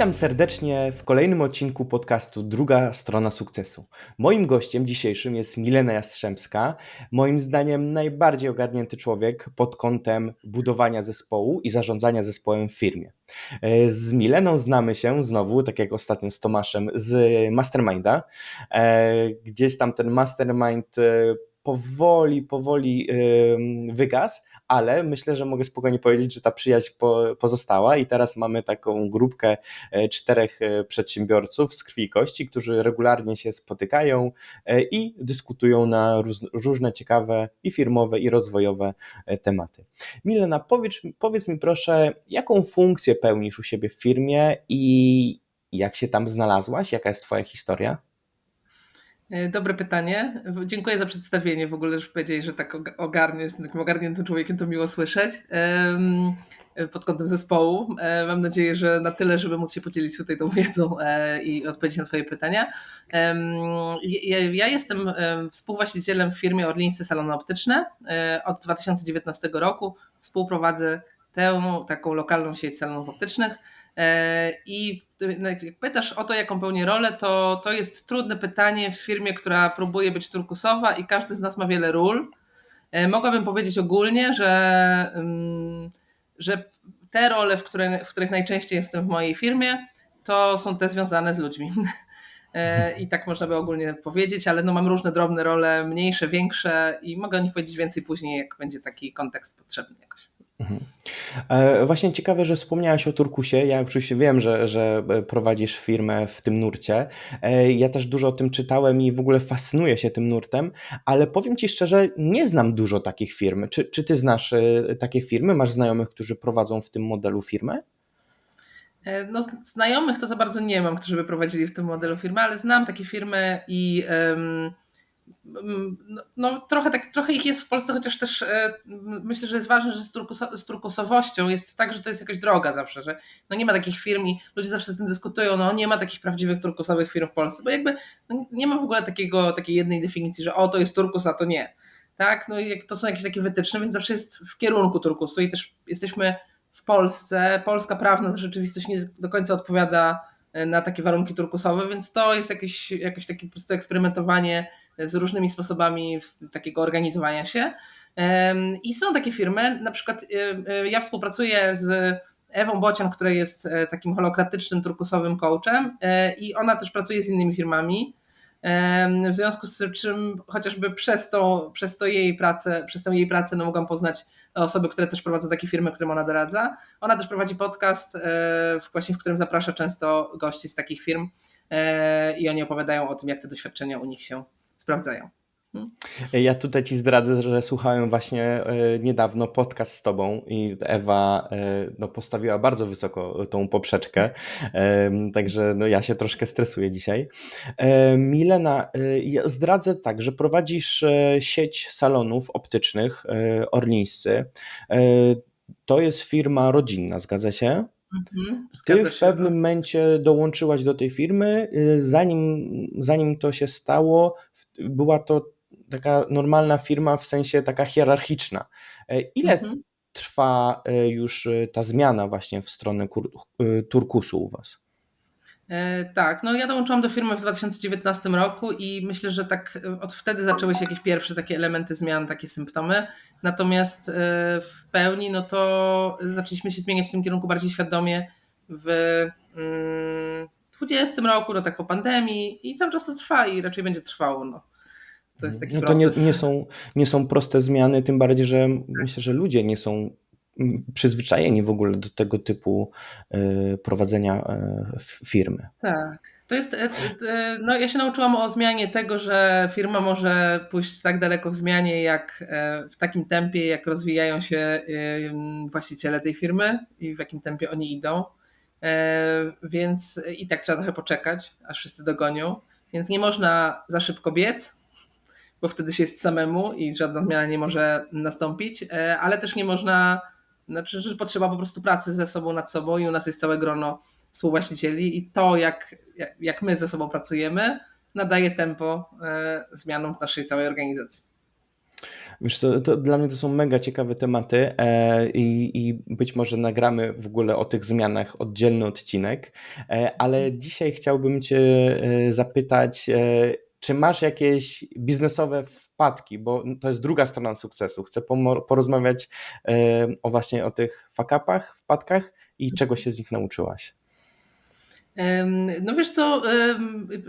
Witam serdecznie w kolejnym odcinku podcastu Druga Strona Sukcesu. Moim gościem dzisiejszym jest Milena Jastrzębska, moim zdaniem najbardziej ogarnięty człowiek pod kątem budowania zespołu i zarządzania zespołem w firmie. Z Mileną znamy się znowu, tak jak ostatnio z Tomaszem, z Masterminda. Gdzieś tam ten Mastermind powoli wygasł, ale myślę, że mogę spokojnie powiedzieć, że ta przyjaźń pozostała i teraz mamy taką grupkę 4 przedsiębiorców z krwi i kości, którzy regularnie się spotykają i dyskutują na różne ciekawe i firmowe, i rozwojowe tematy. Milena, powiedz mi proszę, jaką funkcję pełnisz u siebie w firmie i jak się tam znalazłaś? Jaka jest twoja historia? Dobre pytanie. Dziękuję za przedstawienie. W ogóle, że powiedzieli, że tak jestem takim ogarniętym człowiekiem, to miło słyszeć. Pod kątem zespołu. Mam nadzieję, że na tyle, żeby móc się podzielić tutaj tą wiedzą i odpowiedzieć na twoje pytania. Ja jestem współwłaścicielem w firmie Orlińscy Salony Optyczne. Od 2019 roku współprowadzę tę taką lokalną sieć salonów optycznych. I jak pytasz o to, jaką pełnię rolę, to jest trudne pytanie w firmie, która próbuje być turkusowa i każdy z nas ma wiele ról. Mogłabym powiedzieć ogólnie, że te role, w których najczęściej jestem w mojej firmie, to są te związane z ludźmi. I tak można by ogólnie powiedzieć, ale no mam różne drobne role, mniejsze, większe i mogę o nich powiedzieć więcej później, jak będzie taki kontekst potrzebny jakoś. Mhm. Właśnie ciekawe, że wspomniałaś o turkusie. Ja oczywiście wiem, że prowadzisz firmę w tym nurcie. Ja też dużo o tym czytałem i w ogóle fascynuję się tym nurtem, ale powiem Ci szczerze, nie znam dużo takich firm. Czy Ty znasz takie firmy? Masz znajomych, którzy prowadzą w tym modelu firmę? No, znajomych to za bardzo nie mam, którzy by prowadzili w tym modelu firmy, ale znam takie firmy i no, trochę ich jest w Polsce, chociaż też myślę, że jest ważne, że z turkusowością jest tak, że to jest jakaś droga zawsze, że no nie ma takich firm i ludzie zawsze z tym dyskutują, no nie ma takich prawdziwych turkusowych firm w Polsce, bo jakby no, nie ma w ogóle takiej jednej definicji, że o to jest turkus, a to nie. Tak, no i to są jakieś takie wytyczne, więc zawsze jest w kierunku turkusu i też jesteśmy w Polsce, polska prawna rzeczywistość nie do końca odpowiada na takie warunki turkusowe, więc to jest jakieś takie po prostu eksperymentowanie z różnymi sposobami takiego organizowania się. I są takie firmy, na przykład ja współpracuję z Ewą Bocian, która jest takim holokratycznym turkusowym coachem i ona też pracuje z innymi firmami. W związku z czym chociażby przez tą jej pracę no mogłam poznać osoby, które też prowadzą takie firmy, którym ona doradza. Ona też prowadzi podcast, właśnie w którym zaprasza często gości z takich firm i oni opowiadają o tym, jak te doświadczenia u nich się sprawdzają. Ja tutaj Ci zdradzę, że słuchałem właśnie niedawno podcast z Tobą i Ewa no, postawiła bardzo wysoko tą poprzeczkę, także no, ja się troszkę stresuję dzisiaj. Milena, ja zdradzę tak, że prowadzisz sieć salonów optycznych Orlińscy. To jest firma rodzinna, zgadza się? Ty Zgadza w się. pewnym momencie dołączyłaś do tej firmy. Zanim to się stało, była to taka normalna firma, w sensie taka hierarchiczna. Ile Mhm. trwa już ta zmiana właśnie w stronę turkusu u Was? Tak, no ja dołączyłam do firmy w 2019 roku i myślę, że tak od wtedy zaczęły się jakieś pierwsze takie elementy zmian, takie symptomy. Natomiast w pełni, no to zaczęliśmy się zmieniać w tym kierunku bardziej świadomie w 2020 roku, no tak po pandemii i cały czas to trwa i raczej będzie trwało. No. To jest taki No to nie, proces. nie są proste zmiany, tym bardziej, że myślę, że ludzie nie są przyzwyczajeni w ogóle do tego typu prowadzenia firmy. Tak. To jest, no ja się nauczyłam o zmianie tego, że firma może pójść tak daleko w zmianie, jak w takim tempie, jak rozwijają się właściciele tej firmy i w jakim tempie oni idą. Więc i tak trzeba trochę poczekać, aż wszyscy dogonią. Więc nie można za szybko biec, bo wtedy się jest samemu i żadna zmiana nie może nastąpić, ale też nie można, znaczy, że potrzeba po prostu pracy ze sobą nad sobą i u nas jest całe grono współwłaścicieli i to, jak my ze sobą pracujemy, nadaje tempo zmianom w naszej całej organizacji. Wiesz co, to dla mnie to są mega ciekawe tematy i być może nagramy w ogóle o tych zmianach oddzielny odcinek, ale dzisiaj chciałbym Cię zapytać, czy masz jakieś biznesowe wpadki, bo to jest druga strona sukcesu. Chcę porozmawiać o właśnie o tych fuck-upach, wpadkach i czego się z nich nauczyłaś. No wiesz co,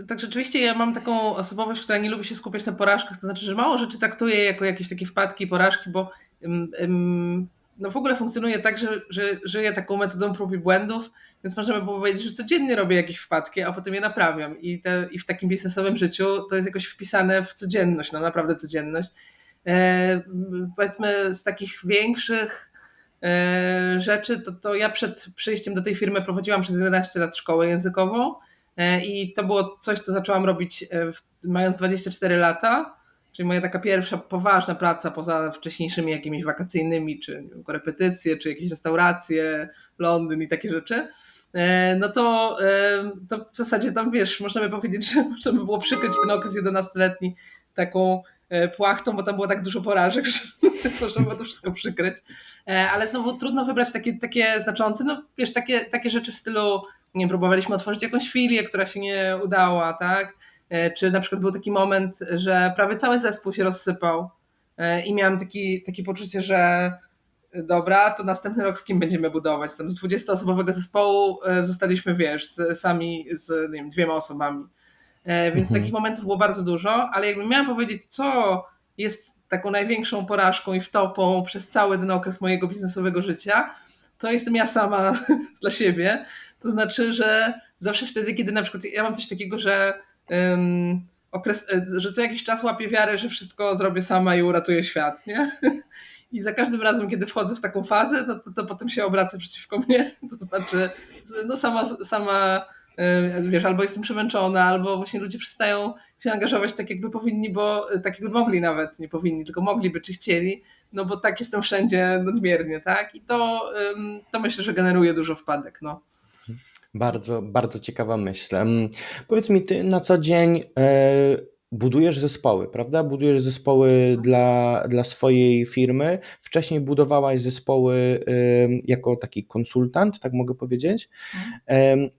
tak rzeczywiście ja mam taką osobowość, która nie lubi się skupiać na porażkach, to znaczy, że mało rzeczy traktuję jako jakieś takie wpadki, porażki, bo no w ogóle funkcjonuje tak, że żyję taką metodą prób i błędów, więc możemy powiedzieć, że codziennie robię jakieś wpadki, a potem je naprawiam i w takim biznesowym życiu to jest jakoś wpisane w codzienność, no naprawdę codzienność. Powiedzmy z takich większych rzeczy, to ja przed przyjściem do tej firmy prowadziłam przez 11 lat szkołę językową i to było coś, co zaczęłam robić mając 24 lata, czyli moja taka pierwsza poważna praca poza wcześniejszymi jakimiś wakacyjnymi, czy nie wiem, korepetycje, czy jakieś restauracje, Londyn i takie rzeczy. No to w zasadzie tam, wiesz, można by powiedzieć, że można by było przykryć ten okres 11-letni taką płachtą, bo tam było tak dużo porażek, że można było to wszystko przykryć. Ale znowu trudno wybrać takie znaczące, no wiesz, takie rzeczy w stylu, nie wiem, próbowaliśmy otworzyć jakąś filię, która się nie udała, tak? Czy na przykład był taki moment, że prawie cały zespół się rozsypał i miałam takie poczucie, że dobra, to następny rok z kim będziemy budować? Tam z 20-osobowego zespołu zostaliśmy, wiesz, sami z nie wiem, 2 osobami. Więc takich Mhm. momentów było bardzo dużo, ale jakbym miała powiedzieć, co jest taką największą porażką i wtopą przez cały ten okres mojego biznesowego życia, to jestem ja sama dla siebie. To znaczy, że zawsze wtedy, kiedy na przykład ja mam coś takiego, że że co jakiś czas łapię wiarę, że wszystko zrobię sama i uratuję świat, nie? I za każdym razem, kiedy wchodzę w taką fazę, to potem się obraca przeciwko mnie. To znaczy, no sama wiesz, albo jestem przemęczona, albo właśnie ludzie przestają się angażować tak, jakby powinni, bo tak jakby mogli nawet, nie powinni, tylko mogliby, czy chcieli, no bo tak jestem wszędzie nadmiernie, tak? I to myślę, że generuje dużo wpadek, no. Bardzo, bardzo ciekawa myśl. Powiedz mi, ty na co dzień budujesz zespoły, prawda? Budujesz zespoły dla swojej firmy. Wcześniej budowałaś zespoły jako taki konsultant, tak mogę powiedzieć. Em,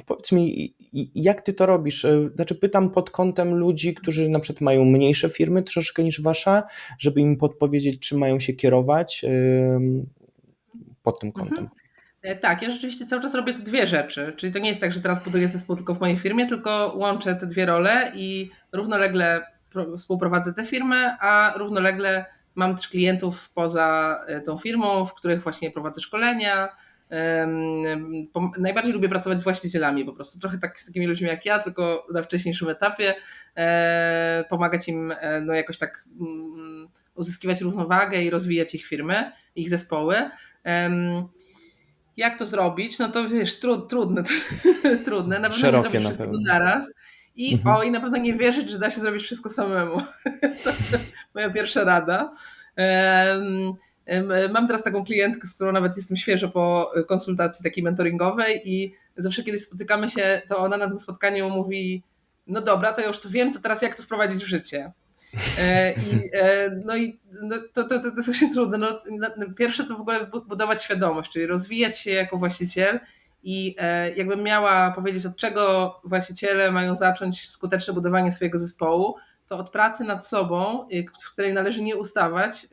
Powiedz mi, jak ty to robisz? Znaczy, pytam pod kątem ludzi, którzy na przykład mają mniejsze firmy troszkę niż wasza, żeby im podpowiedzieć, czym mają się kierować pod tym kątem. Mhm. Tak, ja rzeczywiście cały czas robię te dwie rzeczy. Czyli to nie jest tak, że teraz buduję zespół tylko w mojej firmie, tylko łączę te dwie role i równolegle współprowadzę tę firmę, a równolegle mam też klientów poza tą firmą, w których właśnie prowadzę szkolenia. Najbardziej lubię pracować z właścicielami po prostu. Trochę tak z takimi ludźmi jak ja, tylko na wcześniejszym etapie. Pomagać im no jakoś tak uzyskiwać równowagę i rozwijać ich firmy, ich zespoły. Jak to zrobić? No to wiesz, trudne, trudne. Na pewno nie Szerokie zrobisz na wszystkiego pewno. naraz. Mhm. I na pewno nie wierzyć, że da się zrobić wszystko samemu. To moja pierwsza rada. Mam teraz taką klientkę, z którą nawet jestem świeżo po konsultacji takiej mentoringowej i zawsze kiedy spotykamy się, to ona na tym spotkaniu mówi, no dobra, to ja już to wiem, to teraz jak to wprowadzić w życie? No to jest właśnie trudne. Pierwsze to w ogóle budować świadomość, czyli rozwijać się jako właściciel i jakbym miała powiedzieć, od czego właściciele mają zacząć skuteczne budowanie swojego zespołu, to od pracy nad sobą, w której należy nie ustawać,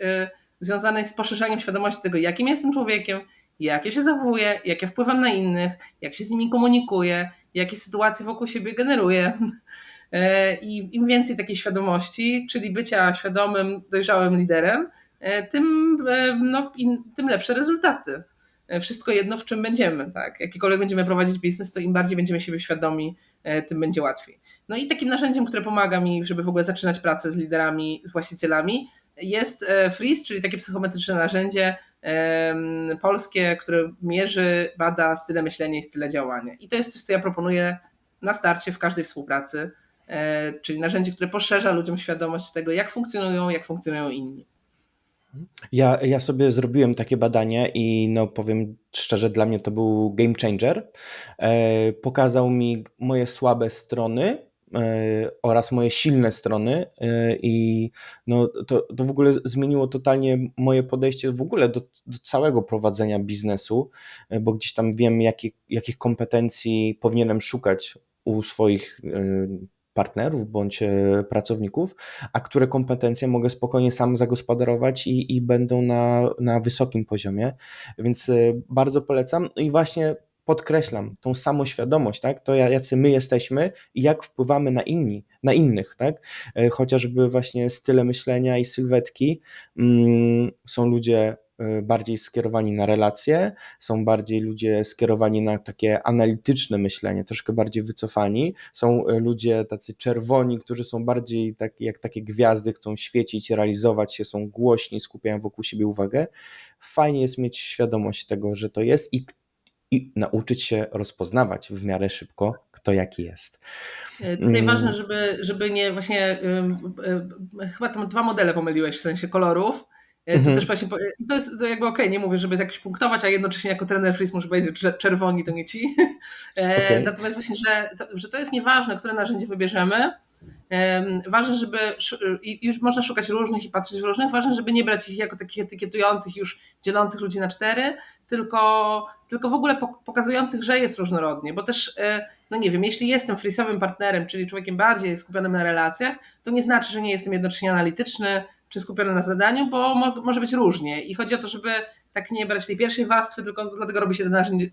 związanej z poszerzaniem świadomości tego, jakim jestem człowiekiem, jak ja się zachowuję, jak ja wpływam na innych, jak się z nimi komunikuję, jakie sytuacje wokół siebie generuję. I im więcej takiej świadomości, czyli bycia świadomym, dojrzałym liderem, tym lepsze rezultaty. Wszystko jedno, w czym będziemy. Tak? Jakikolwiek będziemy prowadzić biznes, to im bardziej będziemy siebie świadomi, tym będzie łatwiej. No i takim narzędziem, które pomaga mi, żeby w ogóle zaczynać pracę z liderami, z właścicielami, jest Freeze, czyli takie psychometryczne narzędzie polskie, które mierzy, bada style myślenia i style działania. I to jest coś, co ja proponuję na starcie w każdej współpracy, czyli narzędzie, które poszerza ludziom świadomość tego, jak funkcjonują inni. Ja sobie zrobiłem takie badanie i no powiem szczerze, dla mnie to był game changer. Pokazał mi moje słabe strony, oraz moje silne strony i no, to w ogóle zmieniło totalnie moje podejście w ogóle do całego prowadzenia biznesu, bo gdzieś tam wiem, jakich kompetencji powinienem szukać u swoich partnerów bądź pracowników, a które kompetencje mogę spokojnie sam zagospodarować i będą na wysokim poziomie, więc bardzo polecam. No i właśnie podkreślam tą samoświadomość, tak? To jacy my jesteśmy i jak wpływamy na innych, tak? Chociażby właśnie style myślenia i sylwetki. Są ludzie bardziej skierowani na relacje, są bardziej ludzie skierowani na takie analityczne myślenie, troszkę bardziej wycofani. Są ludzie tacy czerwoni, którzy są bardziej jak takie gwiazdy, chcą świecić, realizować się, są głośni, skupiają wokół siebie uwagę. Fajnie jest mieć świadomość tego, że to jest i nauczyć się rozpoznawać w miarę szybko, kto jaki jest. Tutaj ważne, żeby nie właśnie, chyba tam dwa modele pomyliłeś w sensie kolorów, co też właśnie, to jest to jakby okej, nie mówię, żeby jakoś punktować, a jednocześnie jako trener freeze muszę powiedzieć, że czerwoni to nie ci. Okay. Natomiast właśnie, że to jest nieważne, które narzędzie wybierzemy. Ważne, żeby, i już można szukać różnych i patrzeć w różnych, ważne, żeby nie brać ich jako takich etykietujących, już dzielących ludzi na cztery, tylko w ogóle pokazujących, że jest różnorodnie, bo też, no nie wiem, jeśli jestem freeze'owym partnerem, czyli człowiekiem bardziej skupionym na relacjach, to nie znaczy, że nie jestem jednocześnie analityczny czy skupiony na zadaniu, bo może być różnie i chodzi o to, żeby tak nie brać tej pierwszej warstwy, tylko dlatego robi się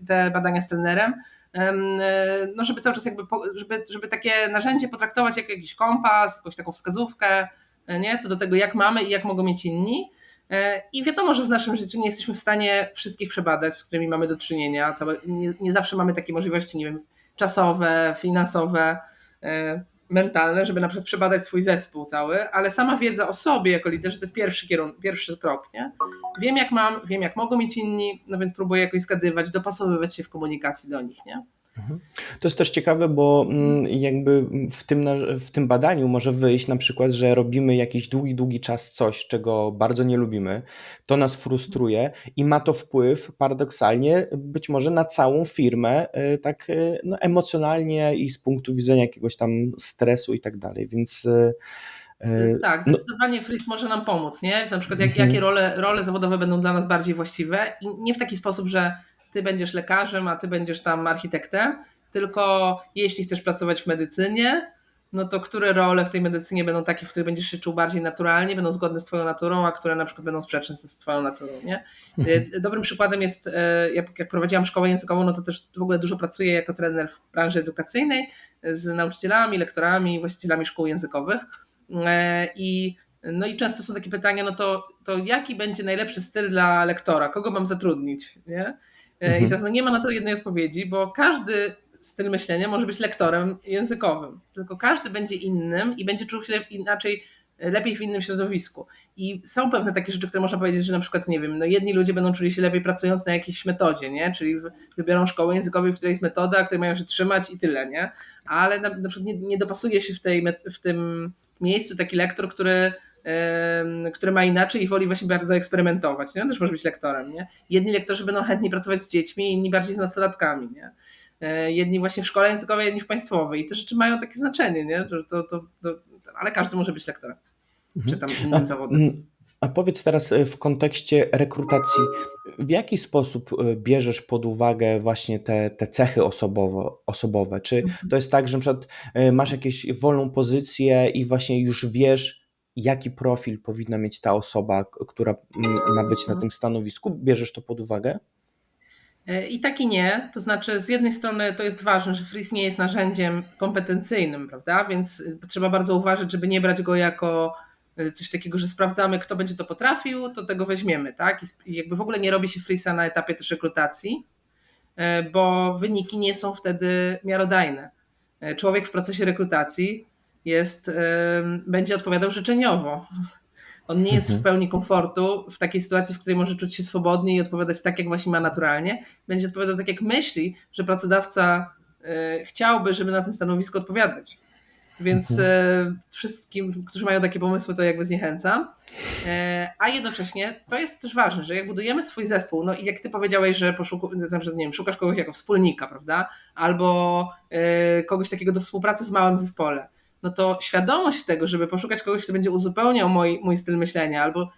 te badania z trenerem, no żeby cały czas jakby, żeby takie narzędzie potraktować jako jakiś kompas, jakąś taką wskazówkę, nie, co do tego, jak mamy i jak mogą mieć inni. I wiadomo, że w naszym życiu nie jesteśmy w stanie wszystkich przebadać, z którymi mamy do czynienia. Nie zawsze mamy takie możliwości, nie wiem, czasowe, finansowe, mentalne, żeby na przykład przebadać swój zespół cały, ale sama wiedza o sobie jako liderze to jest pierwszy krok, nie? Wiem jak mam, wiem jak mogą mieć inni, no więc próbuję jakoś zgadywać, dopasowywać się w komunikacji do nich, nie? To jest też ciekawe, bo jakby w tym badaniu może wyjść na przykład, że robimy jakiś długi czas coś, czego bardzo nie lubimy, to nas frustruje i ma to wpływ paradoksalnie być może na całą firmę, tak no, emocjonalnie i z punktu widzenia jakiegoś tam stresu i tak dalej, więc Tak, no, zdecydowanie freeze może nam pomóc, nie? Na przykład jakie role zawodowe będą dla nas bardziej właściwe i nie w taki sposób, że ty będziesz lekarzem, a ty będziesz tam architektem, tylko jeśli chcesz pracować w medycynie, no to które role w tej medycynie będą takie, w których będziesz się czuł bardziej naturalnie, będą zgodne z twoją naturą, a które na przykład będą sprzeczne z twoją naturą, nie? Dobrym przykładem jest, jak prowadziłam szkołę językową, no to też w ogóle dużo pracuję jako trener w branży edukacyjnej z nauczycielami, lektorami, właścicielami szkół językowych. No i często są takie pytania, no to jaki będzie najlepszy styl dla lektora? Kogo mam zatrudnić? Nie? I teraz no nie ma na to jednej odpowiedzi, bo każdy styl myślenia może być lektorem językowym, tylko każdy będzie innym i będzie czuł się inaczej, lepiej w innym środowisku. I są pewne takie rzeczy, które można powiedzieć, że na przykład, nie wiem, no jedni ludzie będą czuli się lepiej pracując na jakiejś metodzie, nie? Czyli wybiorą szkołę językową, w której jest metoda, której mają się trzymać i tyle, nie? Ale na przykład nie dopasuje się w tym miejscu taki lektor, który ma inaczej i woli właśnie bardzo eksperymentować. Nie? On też może być lektorem. Nie? Jedni lektorzy będą chętni pracować z dziećmi, inni bardziej z nastolatkami. Nie? Jedni właśnie w szkole językowej, jedni w państwowej. I te rzeczy mają takie znaczenie, nie? Ale każdy może być lektorem. Czy tam innym zawodem. A powiedz teraz w kontekście rekrutacji, w jaki sposób bierzesz pod uwagę właśnie te cechy osobowe? Czy to jest tak, że na przykład masz jakąś wolną pozycję i właśnie już wiesz, jaki profil powinna mieć ta osoba, która ma być na tym stanowisku? Bierzesz to pod uwagę? I tak i nie. To znaczy, z jednej strony to jest ważne, że freeze nie jest narzędziem kompetencyjnym, prawda? Więc trzeba bardzo uważać, żeby nie brać go jako coś takiego, że sprawdzamy, kto będzie to potrafił, to tego weźmiemy, tak? I jakby w ogóle nie robi się freeze'a na etapie też rekrutacji, bo wyniki nie są wtedy miarodajne. Człowiek w procesie rekrutacji będzie odpowiadał życzeniowo. On nie jest w pełni komfortu w takiej sytuacji, w której może czuć się swobodnie i odpowiadać tak, jak właśnie ma naturalnie. Będzie odpowiadał tak, jak myśli, że pracodawca chciałby, żeby na tym stanowisku odpowiadać. Więc Mhm. wszystkim, którzy mają takie pomysły, to jakby zniechęcam. A jednocześnie to jest też ważne, że jak budujemy swój zespół, no i jak ty powiedziałeś, że nie wiem, szukasz kogoś jako wspólnika, prawda? Albo kogoś takiego do współpracy w małym zespole, no to świadomość tego, żeby poszukać kogoś, kto będzie uzupełniał mój styl myślenia, albo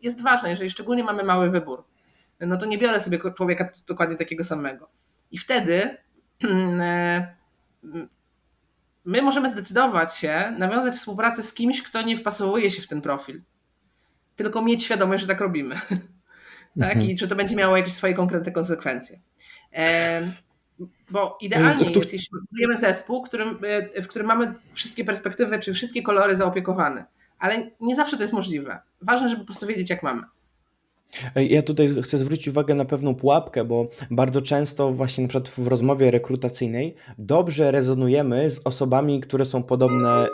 jest ważna, jeżeli szczególnie mamy mały wybór, no to nie biorę sobie człowieka dokładnie takiego samego. I wtedy e, my możemy zdecydować się nawiązać współpracę z kimś, kto nie wpasowuje się w ten profil, tylko mieć świadomość, że tak robimy. Tak? Mhm. I że to będzie miało jakieś swoje konkretne konsekwencje. E, Bo Y, idealnie Tu jest, jeśli budujemy zespół, w którym mamy wszystkie perspektywy, czy wszystkie kolory zaopiekowane. Ale nie zawsze to jest możliwe. Ważne, żeby po prostu wiedzieć, jak mamy. Ja tutaj chcę zwrócić uwagę na pewną pułapkę, bo bardzo często właśnie na przykład w rozmowie rekrutacyjnej dobrze rezonujemy z osobami, które są podobne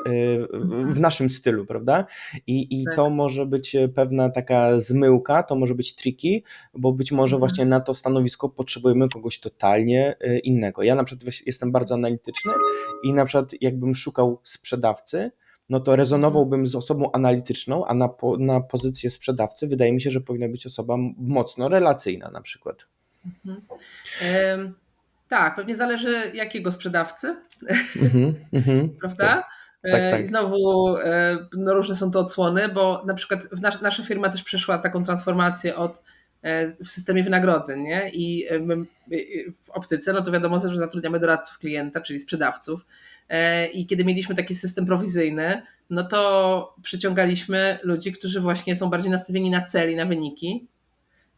w naszym stylu, prawda? I Tak. to może być pewna taka zmyłka, to może być tricky, bo być może właśnie Mhm. na to stanowisko potrzebujemy kogoś totalnie innego. Ja na przykład jestem bardzo analityczny i na przykład jakbym szukał sprzedawcy, no to Mhm. rezonowałbym z osobą analityczną, a na pozycję sprzedawcy wydaje mi się, że powinna być osoba mocno relacyjna na przykład. Mhm. Em, tak, pewnie zależy jakiego sprzedawcy, Mhm, mhm, prawda? tak, I tak. znowu no różne są to odsłony, bo na przykład nasza firma też przeszła taką transformację w systemie wynagrodzeń, nie? I my w optyce, no to wiadomo, że zatrudniamy doradców klienta, czyli sprzedawców. I kiedy mieliśmy taki system prowizyjny, no to przyciągaliśmy ludzi, którzy właśnie są bardziej nastawieni na cel i na wyniki,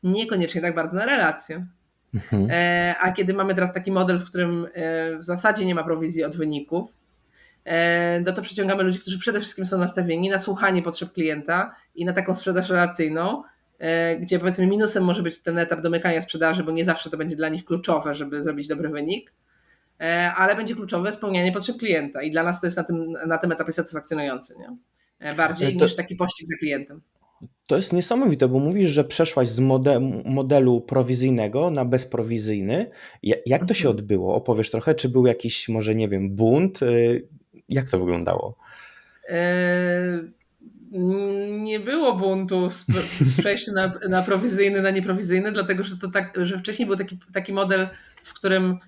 niekoniecznie tak bardzo na relacje. Mhm. A kiedy mamy teraz taki model, w którym w zasadzie nie ma prowizji od wyników, no to przyciągamy ludzi, którzy przede wszystkim są nastawieni na słuchanie potrzeb klienta i na taką sprzedaż relacyjną, gdzie powiedzmy minusem może być ten etap domykania sprzedaży, bo nie zawsze to będzie dla nich kluczowe, żeby zrobić dobry wynik, ale będzie kluczowe spełnianie potrzeb klienta i dla nas to jest na tym etapie satysfakcjonujące, nie? Bardziej To, niż taki pościg za klientem. to jest niesamowite, bo mówisz, że przeszłaś z modelu prowizyjnego na bezprowizyjny. Jak to się Mhm. odbyło? Opowiesz trochę, czy był jakiś może, nie wiem, bunt? Jak to wyglądało? E, Nie było buntu z przejścia na prowizyjny, na nieprowizyjny, dlatego że to tak, że wcześniej był taki model, w którym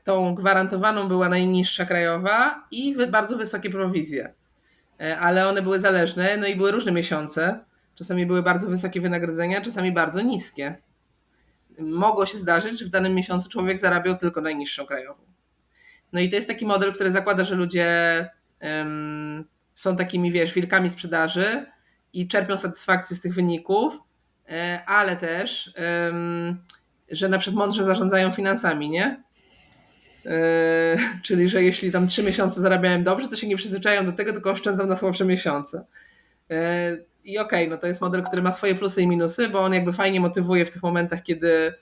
tą gwarantowaną była najniższa krajowa i bardzo wysokie prowizje. Ale one były zależne, no i były różne miesiące. Czasami były bardzo wysokie wynagrodzenia, czasami bardzo niskie. Mogło się zdarzyć, że w danym miesiącu człowiek zarabiał tylko najniższą krajową. No i to jest taki model, który zakłada, że ludzie są takimi, wiesz, wilkami sprzedaży i czerpią satysfakcję z tych wyników, ale też, że na przykład mądrze zarządzają finansami, nie? Czyli, że jeśli tam 3 miesiące zarabiałem dobrze, to się nie przyzwyczają do tego, tylko oszczędzam na słabsze miesiące. I okej, no to jest model, który ma swoje plusy i minusy, bo on jakby fajnie motywuje w tych momentach, kiedy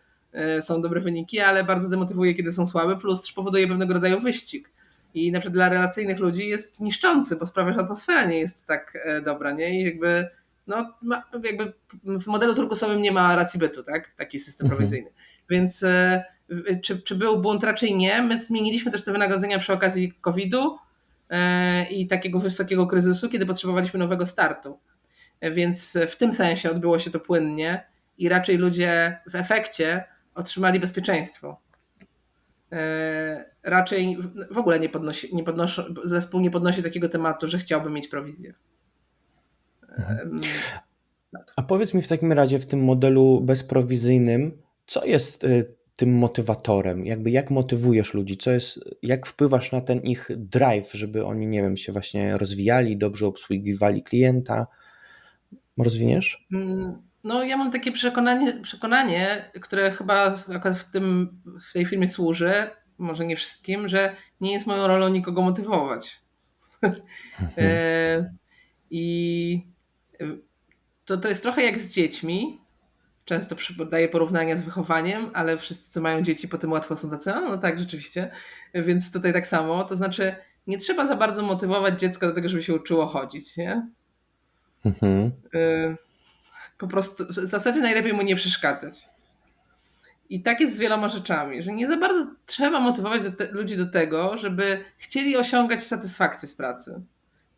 są dobre wyniki, ale bardzo demotywuje, kiedy są słabe, plus też powoduje pewnego rodzaju wyścig. I na przykład dla relacyjnych ludzi jest niszczący, bo sprawia, że atmosfera nie jest tak dobra, nie? I jakby, no, jakby w modelu turkusowym nie ma racji bytu, tak? Taki system Mhm. prowizyjny. Więc czy był bunt? Raczej nie. My zmieniliśmy też te wynagrodzenia przy okazji COVID-u i takiego wysokiego kryzysu, kiedy potrzebowaliśmy nowego startu. Więc w tym sensie odbyło się to płynnie i raczej ludzie w efekcie otrzymali bezpieczeństwo. Raczej w ogóle zespół nie podnosi takiego tematu, że chciałby mieć prowizję. Mhm. A powiedz mi w takim razie w tym modelu bezprowizyjnym, co jest tym motywatorem? Jakby jak motywujesz ludzi? Jak wpływasz na ten ich drive, żeby oni, nie wiem, się właśnie rozwijali, dobrze obsługiwali klienta? Rozwiniesz? No, ja mam takie przekonanie, które chyba akurat w tej firmie służy, może nie wszystkim, że nie jest moją rolą nikogo motywować. Mhm. E, I to jest trochę jak z dziećmi. Często daję porównania z wychowaniem, ale wszyscy, co mają dzieci, potem łatwo są tacy, a no tak, rzeczywiście. Więc tutaj tak samo. To znaczy, nie trzeba za bardzo motywować dziecka do tego, żeby się uczyło chodzić, nie? Mhm. Po prostu w zasadzie najlepiej mu nie przeszkadzać. I tak jest z wieloma rzeczami, że nie za bardzo trzeba motywować ludzi do tego, żeby chcieli osiągać satysfakcję z pracy.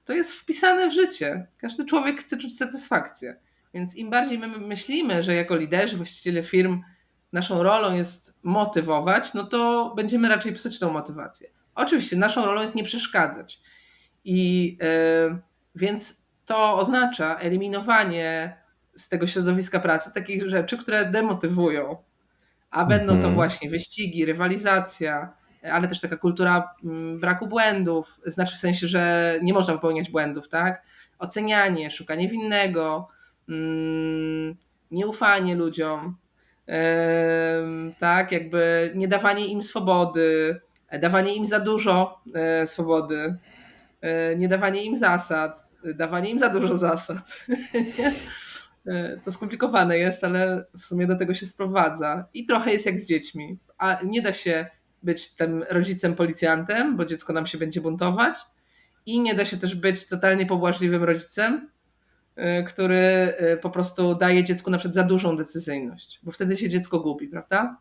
To jest wpisane w życie. Każdy człowiek chce czuć satysfakcję. Więc im bardziej my myślimy, że jako liderzy, właściciele firm, naszą rolą jest motywować, no to będziemy raczej psuć tą motywację. Oczywiście naszą rolą jest nie przeszkadzać. I więc to oznacza eliminowanie z tego środowiska pracy takich rzeczy, które demotywują, a będą to Mhm. właśnie wyścigi, rywalizacja, ale też taka kultura braku błędów, znaczy w sensie, że nie można popełniać błędów, tak? Ocenianie, szukanie winnego, nieufanie ludziom, tak? Jakby nie dawanie im swobody, dawanie im za dużo swobody, nie dawanie im zasad, dawanie im za dużo zasad. Nie? To skomplikowane jest, ale w sumie do tego się sprowadza. I trochę jest jak z dziećmi. A nie da się być tym rodzicem policjantem, bo dziecko nam się będzie buntować. I nie da się też być totalnie pobłażliwym rodzicem, który po prostu daje dziecku na przykład za dużą decyzyjność, bo wtedy się dziecko gubi, prawda?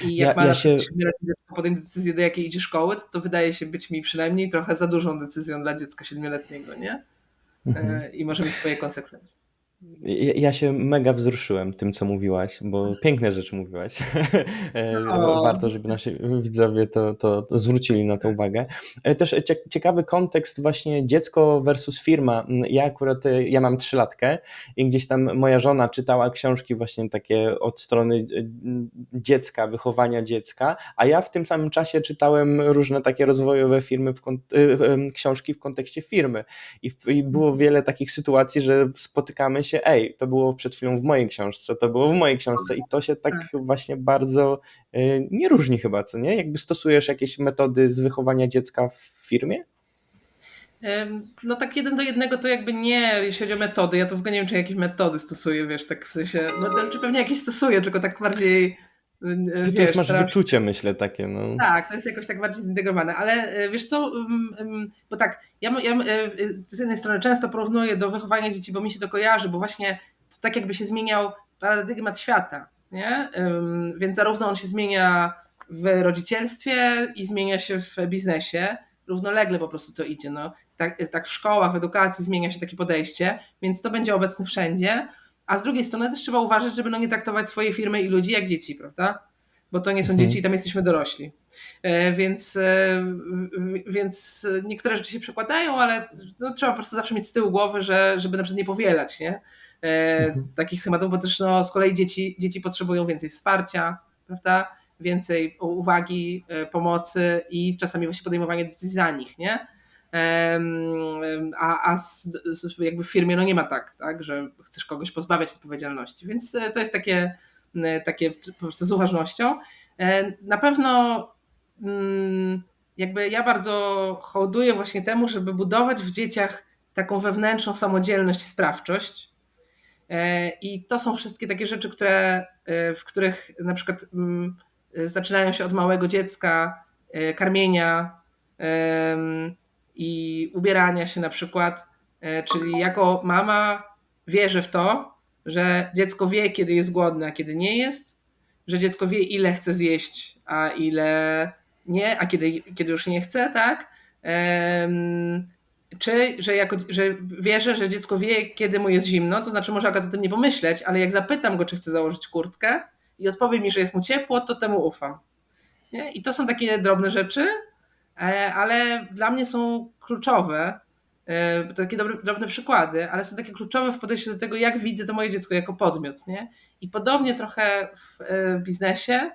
I jak ma Ja na przykład się 7-letnie dziecko podjąć decyzję, do jakiej idzie szkoły, to wydaje się być mi przynajmniej trochę za dużą decyzją dla dziecka 7-letniego, nie? mhm. I może mieć swoje konsekwencje. Ja się mega wzruszyłem tym, co mówiłaś, bo piękne rzeczy mówiłaś. O, Warto, żeby nasi widzowie to zwrócili na to uwagę. Też ciekawy kontekst właśnie dziecko versus firma. Ja akurat, ja mam 3-latkę i gdzieś tam moja żona czytała książki właśnie takie od strony dziecka, wychowania dziecka, a ja w tym samym czasie czytałem różne takie rozwojowe książki w kontekście firmy. I było wiele takich sytuacji, że spotykamy się, to było przed chwilą w mojej książce, to było w mojej książce i to się tak tak. właśnie bardzo nie różni chyba, co nie? Jakby stosujesz jakieś metody z wychowania dziecka w firmie? No tak 1 do 1 to jakby nie, jeśli chodzi o metody. Ja to w ogóle nie wiem, czy jakieś metody stosuję, wiesz, tak w sensie, no czy pewnie jakieś stosuję, tylko tak bardziej, Ty to już wiesz, masz staram się. wyczucie, myślę, takie, no. Tak, to jest jakoś tak bardziej zintegrowane, ale wiesz co, bo tak, ja z jednej strony często porównuję do wychowania dzieci, bo mi się to kojarzy, bo właśnie to tak jakby się zmieniał paradygmat świata, nie? Więc zarówno on się zmienia w rodzicielstwie i zmienia się w biznesie, równolegle po prostu to idzie, no. Tak w szkołach, w edukacji zmienia się takie podejście, więc to będzie obecne wszędzie, a z drugiej strony też trzeba uważać, żeby no nie traktować swojej firmy i ludzi jak dzieci, prawda? Bo to nie są dzieci Mhm. i tam jesteśmy dorośli. Więc, więc niektóre rzeczy się przekładają, ale no, trzeba po prostu zawsze mieć z tyłu głowy, żeby na przykład nie powielać, nie? Mhm. Takich schematów, bo też no, z kolei dzieci potrzebują więcej wsparcia, prawda? Więcej uwagi, pomocy i czasami właśnie podejmowanie decyzji za nich, nie? Jakby w firmie no nie ma tak, że chcesz kogoś pozbawiać odpowiedzialności, więc to jest takie po prostu z uważnością. Na pewno jakby ja bardzo hołduję właśnie temu, żeby budować w dzieciach taką wewnętrzną samodzielność i sprawczość. I to są wszystkie takie rzeczy, w których na przykład zaczynają się od małego dziecka, karmienia i ubierania się na przykład. Czyli jako mama wierzę w to, że dziecko wie, kiedy jest głodne, a kiedy nie jest, że dziecko wie, ile chce zjeść, a ile nie, a kiedy już nie chce, tak? Czy że wierzę, że dziecko wie, kiedy mu jest zimno, to znaczy może akurat o tym nie pomyśleć, ale jak zapytam go, czy chce założyć kurtkę i odpowie mi, że jest mu ciepło, to temu ufam. Nie? I to są takie drobne rzeczy, ale dla mnie są kluczowe, takie drobne przykłady, ale są takie kluczowe w podejściu do tego, jak widzę to moje dziecko jako podmiot. Nie? I podobnie trochę w biznesie,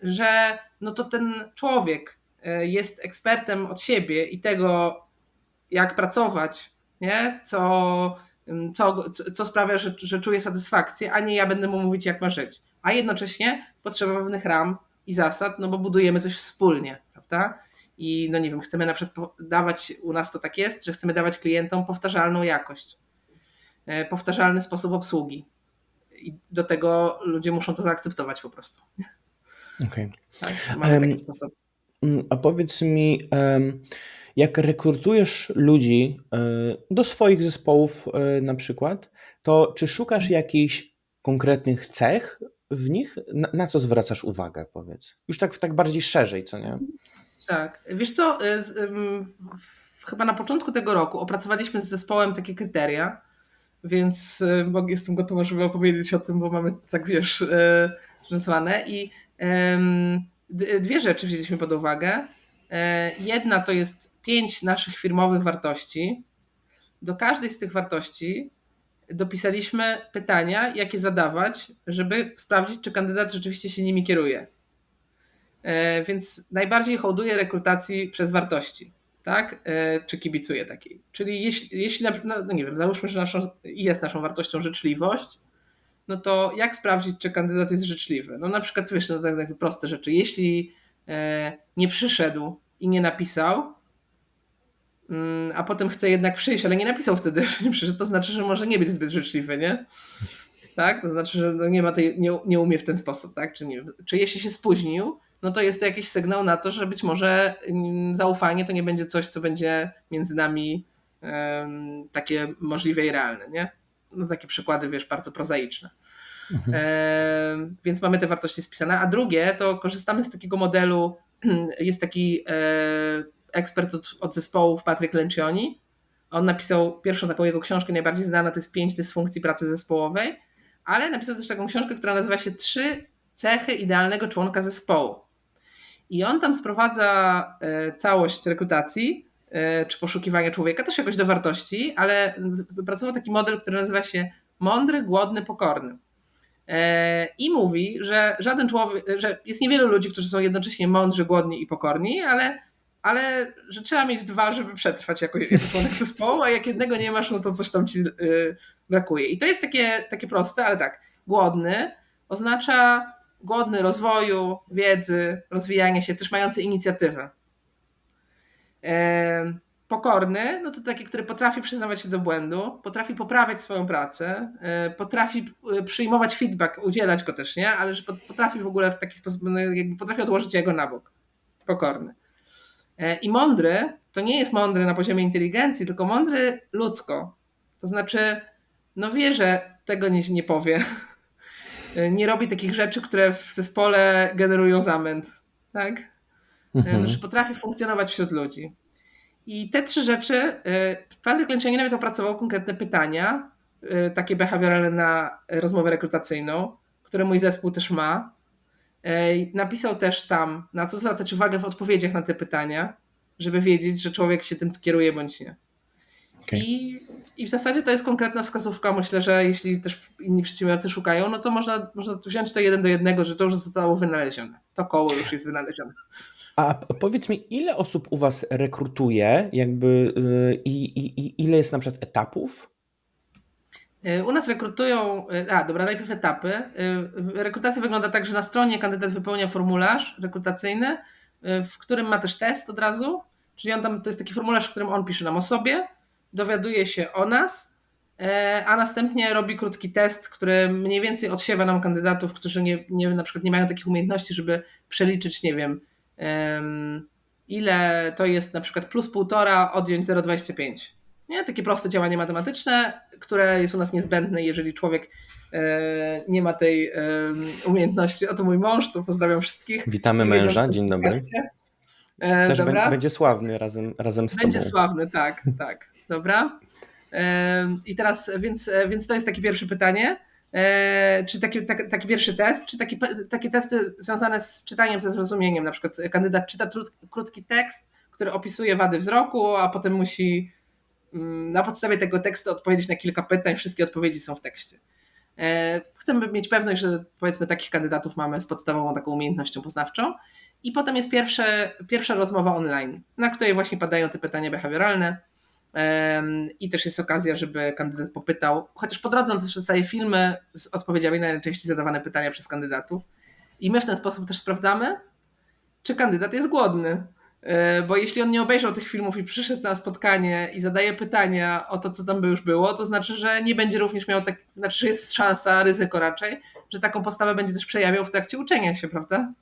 że no to ten człowiek jest ekspertem od siebie i tego, jak pracować, nie? Co sprawia, że czuje satysfakcję, a nie ja będę mu mówić, jak ma żyć. A jednocześnie potrzeba pewnych ram i zasad, no bo budujemy coś wspólnie, prawda? I no nie wiem, chcemy na przykład dawać, u nas to tak jest, że chcemy dawać klientom powtarzalną jakość, powtarzalny sposób obsługi. I do tego ludzie muszą to zaakceptować po prostu. Okej. Tak? Mamy takie sposoby. A powiedz mi, jak rekrutujesz ludzi do swoich zespołów na przykład, to czy szukasz jakichś konkretnych cech w nich? Na co zwracasz uwagę, powiedz? Już tak bardziej szerzej, co nie? Tak. Wiesz co, chyba na początku tego roku opracowaliśmy z zespołem takie kryteria, więc jestem gotowa, żeby opowiedzieć o tym, bo mamy tak, wiesz, nazwane. I dwie rzeczy wzięliśmy pod uwagę. Jedna to jest 5 naszych firmowych wartości. Do każdej z tych wartości dopisaliśmy pytania, jakie zadawać, żeby sprawdzić, czy kandydat rzeczywiście się nimi kieruje. Więc najbardziej hołduję rekrutacji przez wartości, tak? Czy kibicuję takiej. Czyli jeśli no nie wiem, załóżmy, że jest naszą wartością życzliwość, no to jak sprawdzić, czy kandydat jest życzliwy? No na przykład, wiesz, no takie proste rzeczy. Jeśli nie przyszedł i nie napisał, a potem chce jednak przyjść, ale nie napisał wtedy, że nie przyszedł, to znaczy, że może nie być zbyt życzliwy, nie? Tak? To znaczy, że no nie ma nie umie w ten sposób, tak? Czy jeśli się spóźnił, no to jest to jakiś sygnał na to, że być może zaufanie to nie będzie coś, co będzie między nami takie możliwe i realne, nie? No takie przykłady, wiesz, bardzo prozaiczne. Więc mamy te wartości spisane. A drugie, to korzystamy z takiego modelu, jest taki ekspert od zespołów, Patryk Lencioni. On napisał pierwszą taką jego książkę, najbardziej znana, to jest 5 dysfunkcji pracy zespołowej, ale napisał też taką książkę, która nazywa się 3 cechy idealnego członka zespołu. I on tam sprowadza całość rekrutacji, czy poszukiwania człowieka, też jakoś do wartości, ale wypracował taki model, który nazywa się mądry, głodny, pokorny. I mówi, że żaden człowiek, że jest niewielu ludzi, którzy są jednocześnie mądrzy, głodni i pokorni, ale że trzeba mieć 2, żeby przetrwać jako członek zespołu, a jak jednego nie masz, no to coś tam ci brakuje. I to jest takie proste, ale tak, głodny oznacza głodny rozwoju, wiedzy, rozwijania się, też mający inicjatywę. Pokorny, no to taki, który potrafi przyznawać się do błędu, potrafi poprawiać swoją pracę, potrafi przyjmować feedback, udzielać go też, nie? Ale że potrafi w ogóle w taki sposób, no jakby potrafi odłożyć jego na bok. Pokorny. I mądry to nie jest mądry na poziomie inteligencji, tylko mądry ludzko. To znaczy, no wie, że tego nie powie. Nie robi takich rzeczy, które w zespole generują zamęt. Tak? Że potrafi funkcjonować wśród ludzi. I te 3 rzeczy, Patryk Lencioni nawet opracował konkretne pytania, takie behawioralne na rozmowę rekrutacyjną, które mój zespół też ma. Napisał też tam, na co zwracać uwagę w odpowiedziach na te pytania, żeby wiedzieć, że człowiek się tym kieruje bądź nie. Okay. I w zasadzie to jest konkretna wskazówka. Myślę, że jeśli też inni przedsiębiorcy szukają, no to można wziąć to 1 do 1, że to już zostało wynalezione. To koło już jest wynalezione. A powiedz mi, ile osób u was rekrutuje, jakby i ile jest na przykład etapów? U nas rekrutują, dobra, najpierw etapy. Rekrutacja wygląda tak, że na stronie kandydat wypełnia formularz rekrutacyjny, w którym ma też test od razu, czyli to jest taki formularz, w którym on pisze nam o sobie, dowiaduje się o nas, a następnie robi krótki test, który mniej więcej odsiewa nam kandydatów, którzy na przykład nie mają takich umiejętności, żeby przeliczyć, nie wiem, ile to jest na przykład plus 1,5 odjąć 0,25. Nie? Takie proste działanie matematyczne, które jest u nas niezbędne, jeżeli człowiek nie ma tej umiejętności. Oto mój mąż, to pozdrawiam wszystkich. Witamy męża, dzień dobry. Też będzie sławny razem z tobą. Będzie sławny, tak, dobra. I teraz, więc to jest takie pierwsze pytanie. Czy taki pierwszy test, czy takie testy związane z czytaniem ze zrozumieniem, na przykład kandydat czyta krótki tekst, który opisuje wady wzroku, a potem musi na podstawie tego tekstu odpowiedzieć na kilka pytań, wszystkie odpowiedzi są w tekście. Chcemy mieć pewność, że powiedzmy takich kandydatów mamy z podstawową taką umiejętnością poznawczą i potem jest pierwsza rozmowa online, na której właśnie padają te pytania behawioralne i też jest okazja, żeby kandydat popytał, chociaż po drodze on też dostaje filmy z odpowiedziami na najczęściej zadawane pytania przez kandydatów i my w ten sposób też sprawdzamy, czy kandydat jest głodny. Bo jeśli on nie obejrzał tych filmów i przyszedł na spotkanie i zadaje pytania o to, co tam by już było, to znaczy, że nie będzie również miał znaczy, że jest szansa, ryzyko raczej, że taką postawę będzie też przejawiał w trakcie uczenia się, prawda?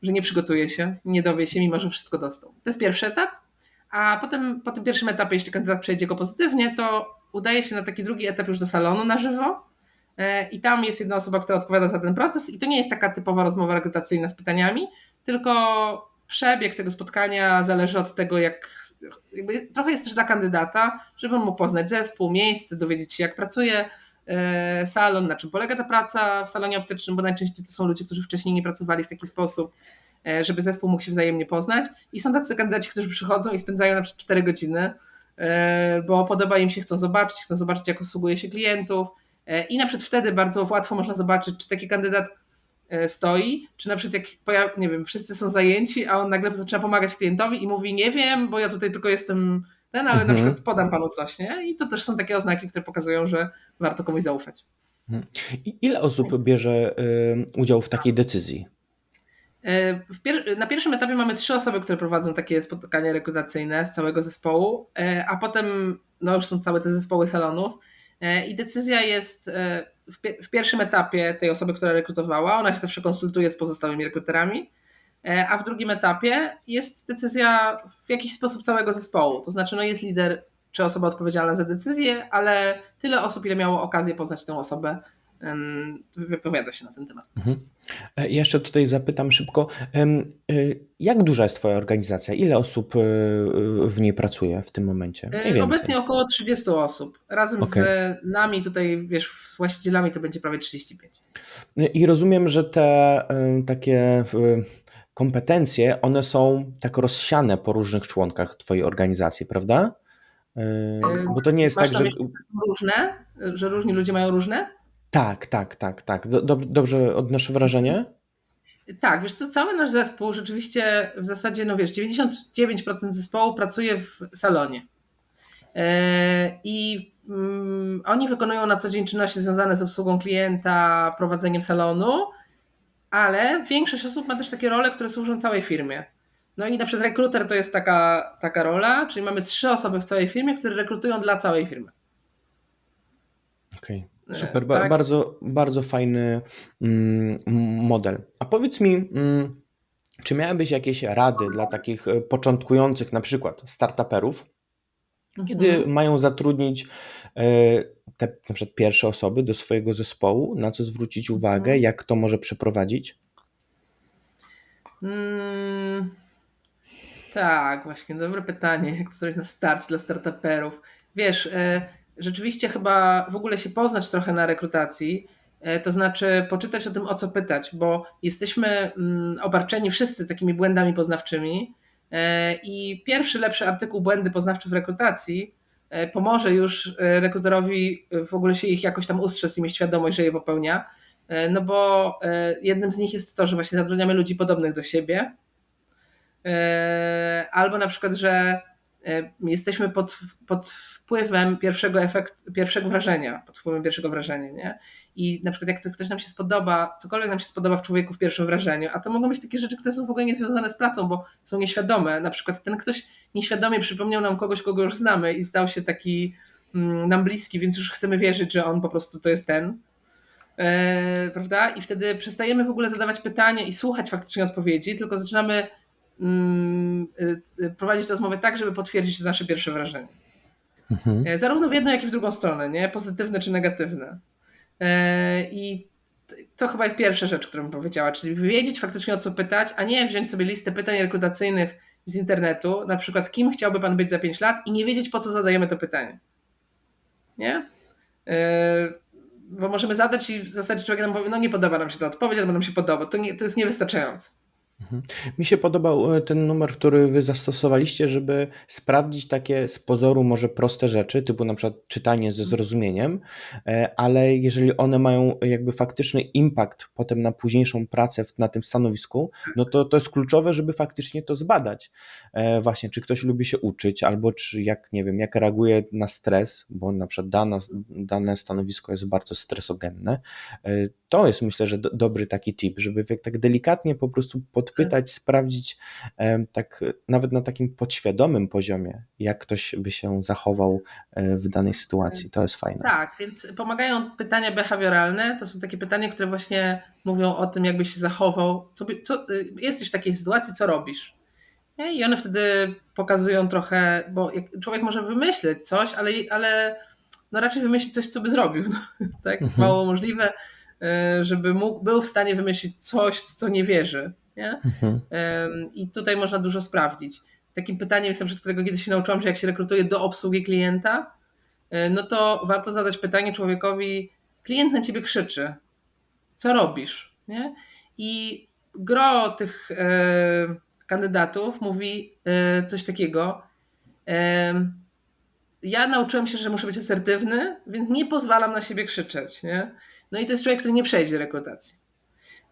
Że nie przygotuje się, nie dowie się, mimo że wszystko dostał. To jest pierwszy etap, a potem po tym pierwszym etapie, jeśli kandydat przejdzie go pozytywnie, to udaje się na taki drugi etap już do salonu na żywo, I tam jest jedna osoba, która odpowiada za ten proces i to nie jest taka typowa rozmowa rekrutacyjna z pytaniami, tylko przebieg tego spotkania zależy od tego, jakby trochę jest też dla kandydata, żeby on mógł poznać zespół, miejsce, dowiedzieć się, jak pracuje salon, na czym polega ta praca w salonie optycznym, bo najczęściej to są ludzie, którzy wcześniej nie pracowali w taki sposób, żeby zespół mógł się wzajemnie poznać. I są tacy kandydaci, którzy przychodzą i spędzają na przykład 4 godziny, bo podoba im się, chcą zobaczyć, jak obsługuje się klientów. I na przykład wtedy bardzo łatwo można zobaczyć, czy taki kandydat stoi, czy na przykład nie wiem, wszyscy są zajęci, a on nagle zaczyna pomagać klientowi i mówi, nie wiem, bo ja tutaj tylko jestem ten, ale na przykład Mhm. podam panu coś, nie? I to też są takie oznaki, które pokazują, że warto komuś zaufać. Mhm. Ile osób bierze udział w takiej decyzji? Na pierwszym etapie mamy 3 osoby, które prowadzą takie spotkania rekrutacyjne z całego zespołu, a potem no, już są całe te zespoły salonów i decyzja jest w pierwszym etapie tej osoby, która rekrutowała, ona się zawsze konsultuje z pozostałymi rekruterami, a w drugim etapie jest decyzja w jakiś sposób całego zespołu. To znaczy, no jest lider czy osoba odpowiedzialna za decyzję, ale tyle osób, ile miało okazję poznać tę osobę, wypowiada się na ten temat po Mhm. prostu. Jeszcze tutaj zapytam szybko, jak duża jest Twoja organizacja? Ile osób w niej pracuje w tym momencie? Mniej więcej. Obecnie około 30 osób. Razem z Okej. nami tutaj, wiesz, z właścicielami to będzie prawie 35. I rozumiem, że te takie kompetencje, one są tak rozsiane po różnych członkach Twojej organizacji, prawda? Bo to nie jest Masz tak, na że. myśli różne, że różni ludzie mają różne? Tak, tak, tak, tak. Dobrze odnoszę wrażenie? Tak, wiesz co, cały nasz zespół rzeczywiście w zasadzie, no wiesz, 99% zespołu pracuje w salonie. I oni wykonują na co dzień czynności związane z obsługą klienta, prowadzeniem salonu, ale większość osób ma też takie role, które służą całej firmie. No i na przykład rekruter to jest taka rola, czyli mamy 3 osoby w całej firmie, które rekrutują dla całej firmy. Okej, super. Tak. Bardzo, bardzo fajny model. A powiedz mi, czy miałabyś jakieś rady dla takich początkujących, na przykład startuperów, kiedy Mhm. mają zatrudnić te na przykład pierwsze osoby do swojego zespołu, na co zwrócić uwagę, Mhm. jak to może przeprowadzić? Mm, tak, właśnie, dobre pytanie, jak to zrobić na start dla startuperów. Wiesz, rzeczywiście chyba w ogóle się poznać trochę na rekrutacji, to znaczy poczytać o tym, o co pytać, bo jesteśmy obarczeni wszyscy takimi błędami poznawczymi i pierwszy lepszy artykuł błędy poznawcze w rekrutacji pomoże już rekruterowi w ogóle się ich jakoś tam ustrzec i mieć świadomość, że je popełnia. No bo jednym z nich jest to, że właśnie zatrudniamy ludzi podobnych do siebie, albo na przykład, że jesteśmy pod wpływem pierwszego wrażenia, pod wpływem pierwszego wrażenia, nie? I na przykład jak to ktoś nam się spodoba, cokolwiek nam się spodoba w człowieku w pierwszym wrażeniu, a to mogą być takie rzeczy, które są w ogóle niezwiązane z pracą, bo są nieświadome. Na przykład ten ktoś nieświadomie przypomniał nam kogoś, kogo już znamy i stał się taki nam bliski, więc już chcemy wierzyć, że on po prostu to jest ten. Prawda? I wtedy przestajemy w ogóle zadawać pytania i słuchać faktycznie odpowiedzi, tylko zaczynamy prowadzić rozmowę tak, żeby potwierdzić nasze pierwsze wrażenie. Mhm. Zarówno w jedną, jak i w drugą stronę, nie? Pozytywne czy negatywne. I to chyba jest pierwsza rzecz, którą bym powiedziała, czyli wiedzieć faktycznie o co pytać, a nie wziąć sobie listę pytań rekrutacyjnych z internetu, na przykład kim chciałby pan być za 5 lat i nie wiedzieć po co zadajemy to pytanie. Nie? Bo możemy zadać i w zasadzie człowiek nam powie, no nie podoba nam się ta odpowiedź, albo nam się podoba. To jest niewystarczające. Mhm. Mi się podobał ten numer, który wy zastosowaliście, żeby sprawdzić takie z pozoru może proste rzeczy, typu na przykład czytanie ze zrozumieniem, ale jeżeli one mają jakby faktyczny impact potem na późniejszą pracę na tym stanowisku, no to jest kluczowe, żeby faktycznie to zbadać. Właśnie, czy ktoś lubi się uczyć, albo czy jak, nie wiem, jak reaguje na stres, bo na przykład dane stanowisko jest bardzo stresogenne. To jest, myślę, że dobry taki tip, żeby tak delikatnie po prostu podpytać, sprawdzić tak nawet na takim podświadomym poziomie, jak ktoś by się zachował w danej sytuacji. To jest fajne. Tak, więc pomagają pytania behawioralne. To są takie pytania, które właśnie mówią o tym, jakby się zachował. Jesteś w takiej sytuacji, co robisz? Nie? I one wtedy pokazują trochę, bo człowiek może wymyśleć coś, ale no raczej wymyślić coś, co by zrobił. No, tak, jest Mhm. mało możliwe, żeby był w stanie wymyślić coś, w co nie wierzy. Nie? Mhm. I tutaj można dużo sprawdzić. Takim pytaniem jest na przykład, którego kiedyś się nauczyłam, że jak się rekrutuje do obsługi klienta, no to warto zadać pytanie człowiekowi, klient na ciebie krzyczy, co robisz? Nie? I gro tych kandydatów mówi coś takiego, e, ja nauczyłem się, że muszę być asertywny, więc nie pozwalam na siebie krzyczeć. Nie? No i to jest człowiek, który nie przejdzie rekrutacji.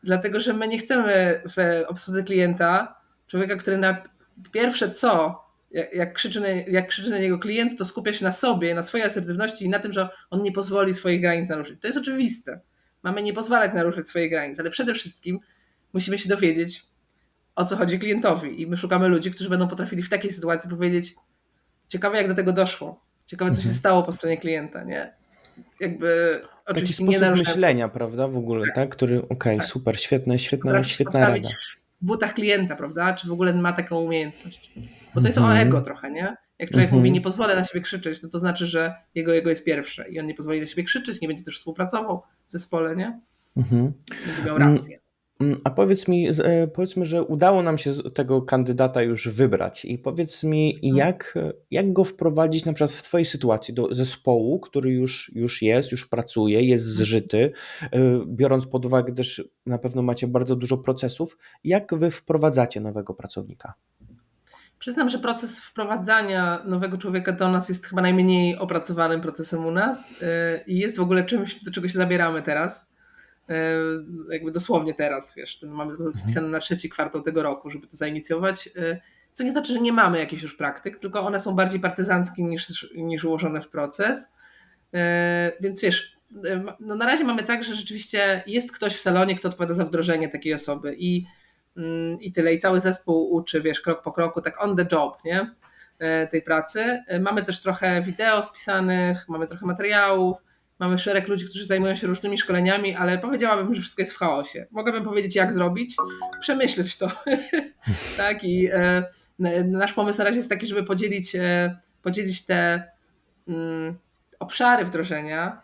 Dlatego, że my nie chcemy w obsłudze klienta człowieka, który na pierwsze co, jak krzyczy na niego klient, to skupia się na sobie, na swojej asertywności i na tym, że on nie pozwoli swoich granic naruszyć. To jest oczywiste. Mamy nie pozwalać naruszyć swoich granic, ale przede wszystkim musimy się dowiedzieć, o co chodzi klientowi. I my szukamy ludzi, którzy będą potrafili w takiej sytuacji powiedzieć, ciekawe jak do tego doszło, ciekawe co się Mhm. stało po stronie klienta, nie? Jakby Taki oczywiście nie sposób naruszając. myślenia, prawda, w ogóle, tak? Który, okej, Tak. super, świetne, świetna, Potrafi się świetna postawić rada. w butach klienta, prawda? Czy w ogóle ma taką umiejętność? Bo to jest o ego Mhm. trochę, nie? Jak człowiek mówi, nie Mhm. pozwolę na siebie krzyczeć, no to znaczy, że jego ego jest pierwsze i on nie pozwoli na siebie krzyczeć, nie będzie też współpracował w zespole, nie? Mhm. Będzie miał Mm, rację. A powiedz mi, powiedzmy, że udało nam się tego kandydata już wybrać i powiedz mi, jak go wprowadzić na przykład w Twojej sytuacji do zespołu, który już jest, już pracuje, jest zżyty, biorąc pod uwagę też na pewno macie bardzo dużo procesów, jak Wy wprowadzacie nowego pracownika? Przyznam, że proces wprowadzania nowego człowieka do nas jest chyba najmniej opracowanym procesem u nas i jest w ogóle czymś, do czego się zabieramy teraz. Jakby dosłownie teraz, wiesz, mamy to Mhm. wpisane na 3. kwartał tego roku, żeby to zainicjować. Co nie znaczy, że nie mamy jakichś już praktyk, tylko one są bardziej partyzanckie niż ułożone w proces. Więc wiesz, no na razie mamy tak, że rzeczywiście jest ktoś w salonie, kto odpowiada za wdrożenie takiej osoby i tyle. I cały zespół uczy, wiesz, krok po kroku, tak on the job, nie? Tej pracy. Mamy też trochę wideo spisanych, mamy trochę materiałów, mamy szereg ludzi, którzy zajmują się różnymi szkoleniami, ale powiedziałabym, że wszystko jest w chaosie. Mogłabym powiedzieć, jak zrobić, przemyśleć to. Tak, i nasz pomysł na razie jest taki, żeby podzielić te obszary wdrożenia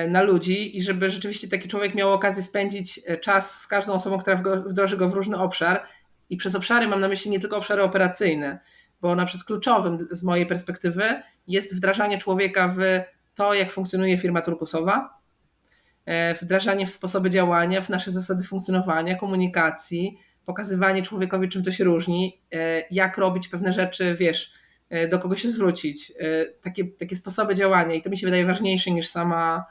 na ludzi i żeby rzeczywiście taki człowiek miał okazję spędzić czas z każdą osobą, która wdroży go w różny obszar. I przez obszary mam na myśli nie tylko obszary operacyjne, bo na przykład kluczowym z mojej perspektywy jest wdrażanie człowieka w to, jak funkcjonuje firma turkusowa, wdrażanie w sposoby działania, w nasze zasady funkcjonowania, komunikacji, pokazywanie człowiekowi, czym to się różni, jak robić pewne rzeczy, wiesz, do kogo się zwrócić, takie sposoby działania i to mi się wydaje ważniejsze niż samo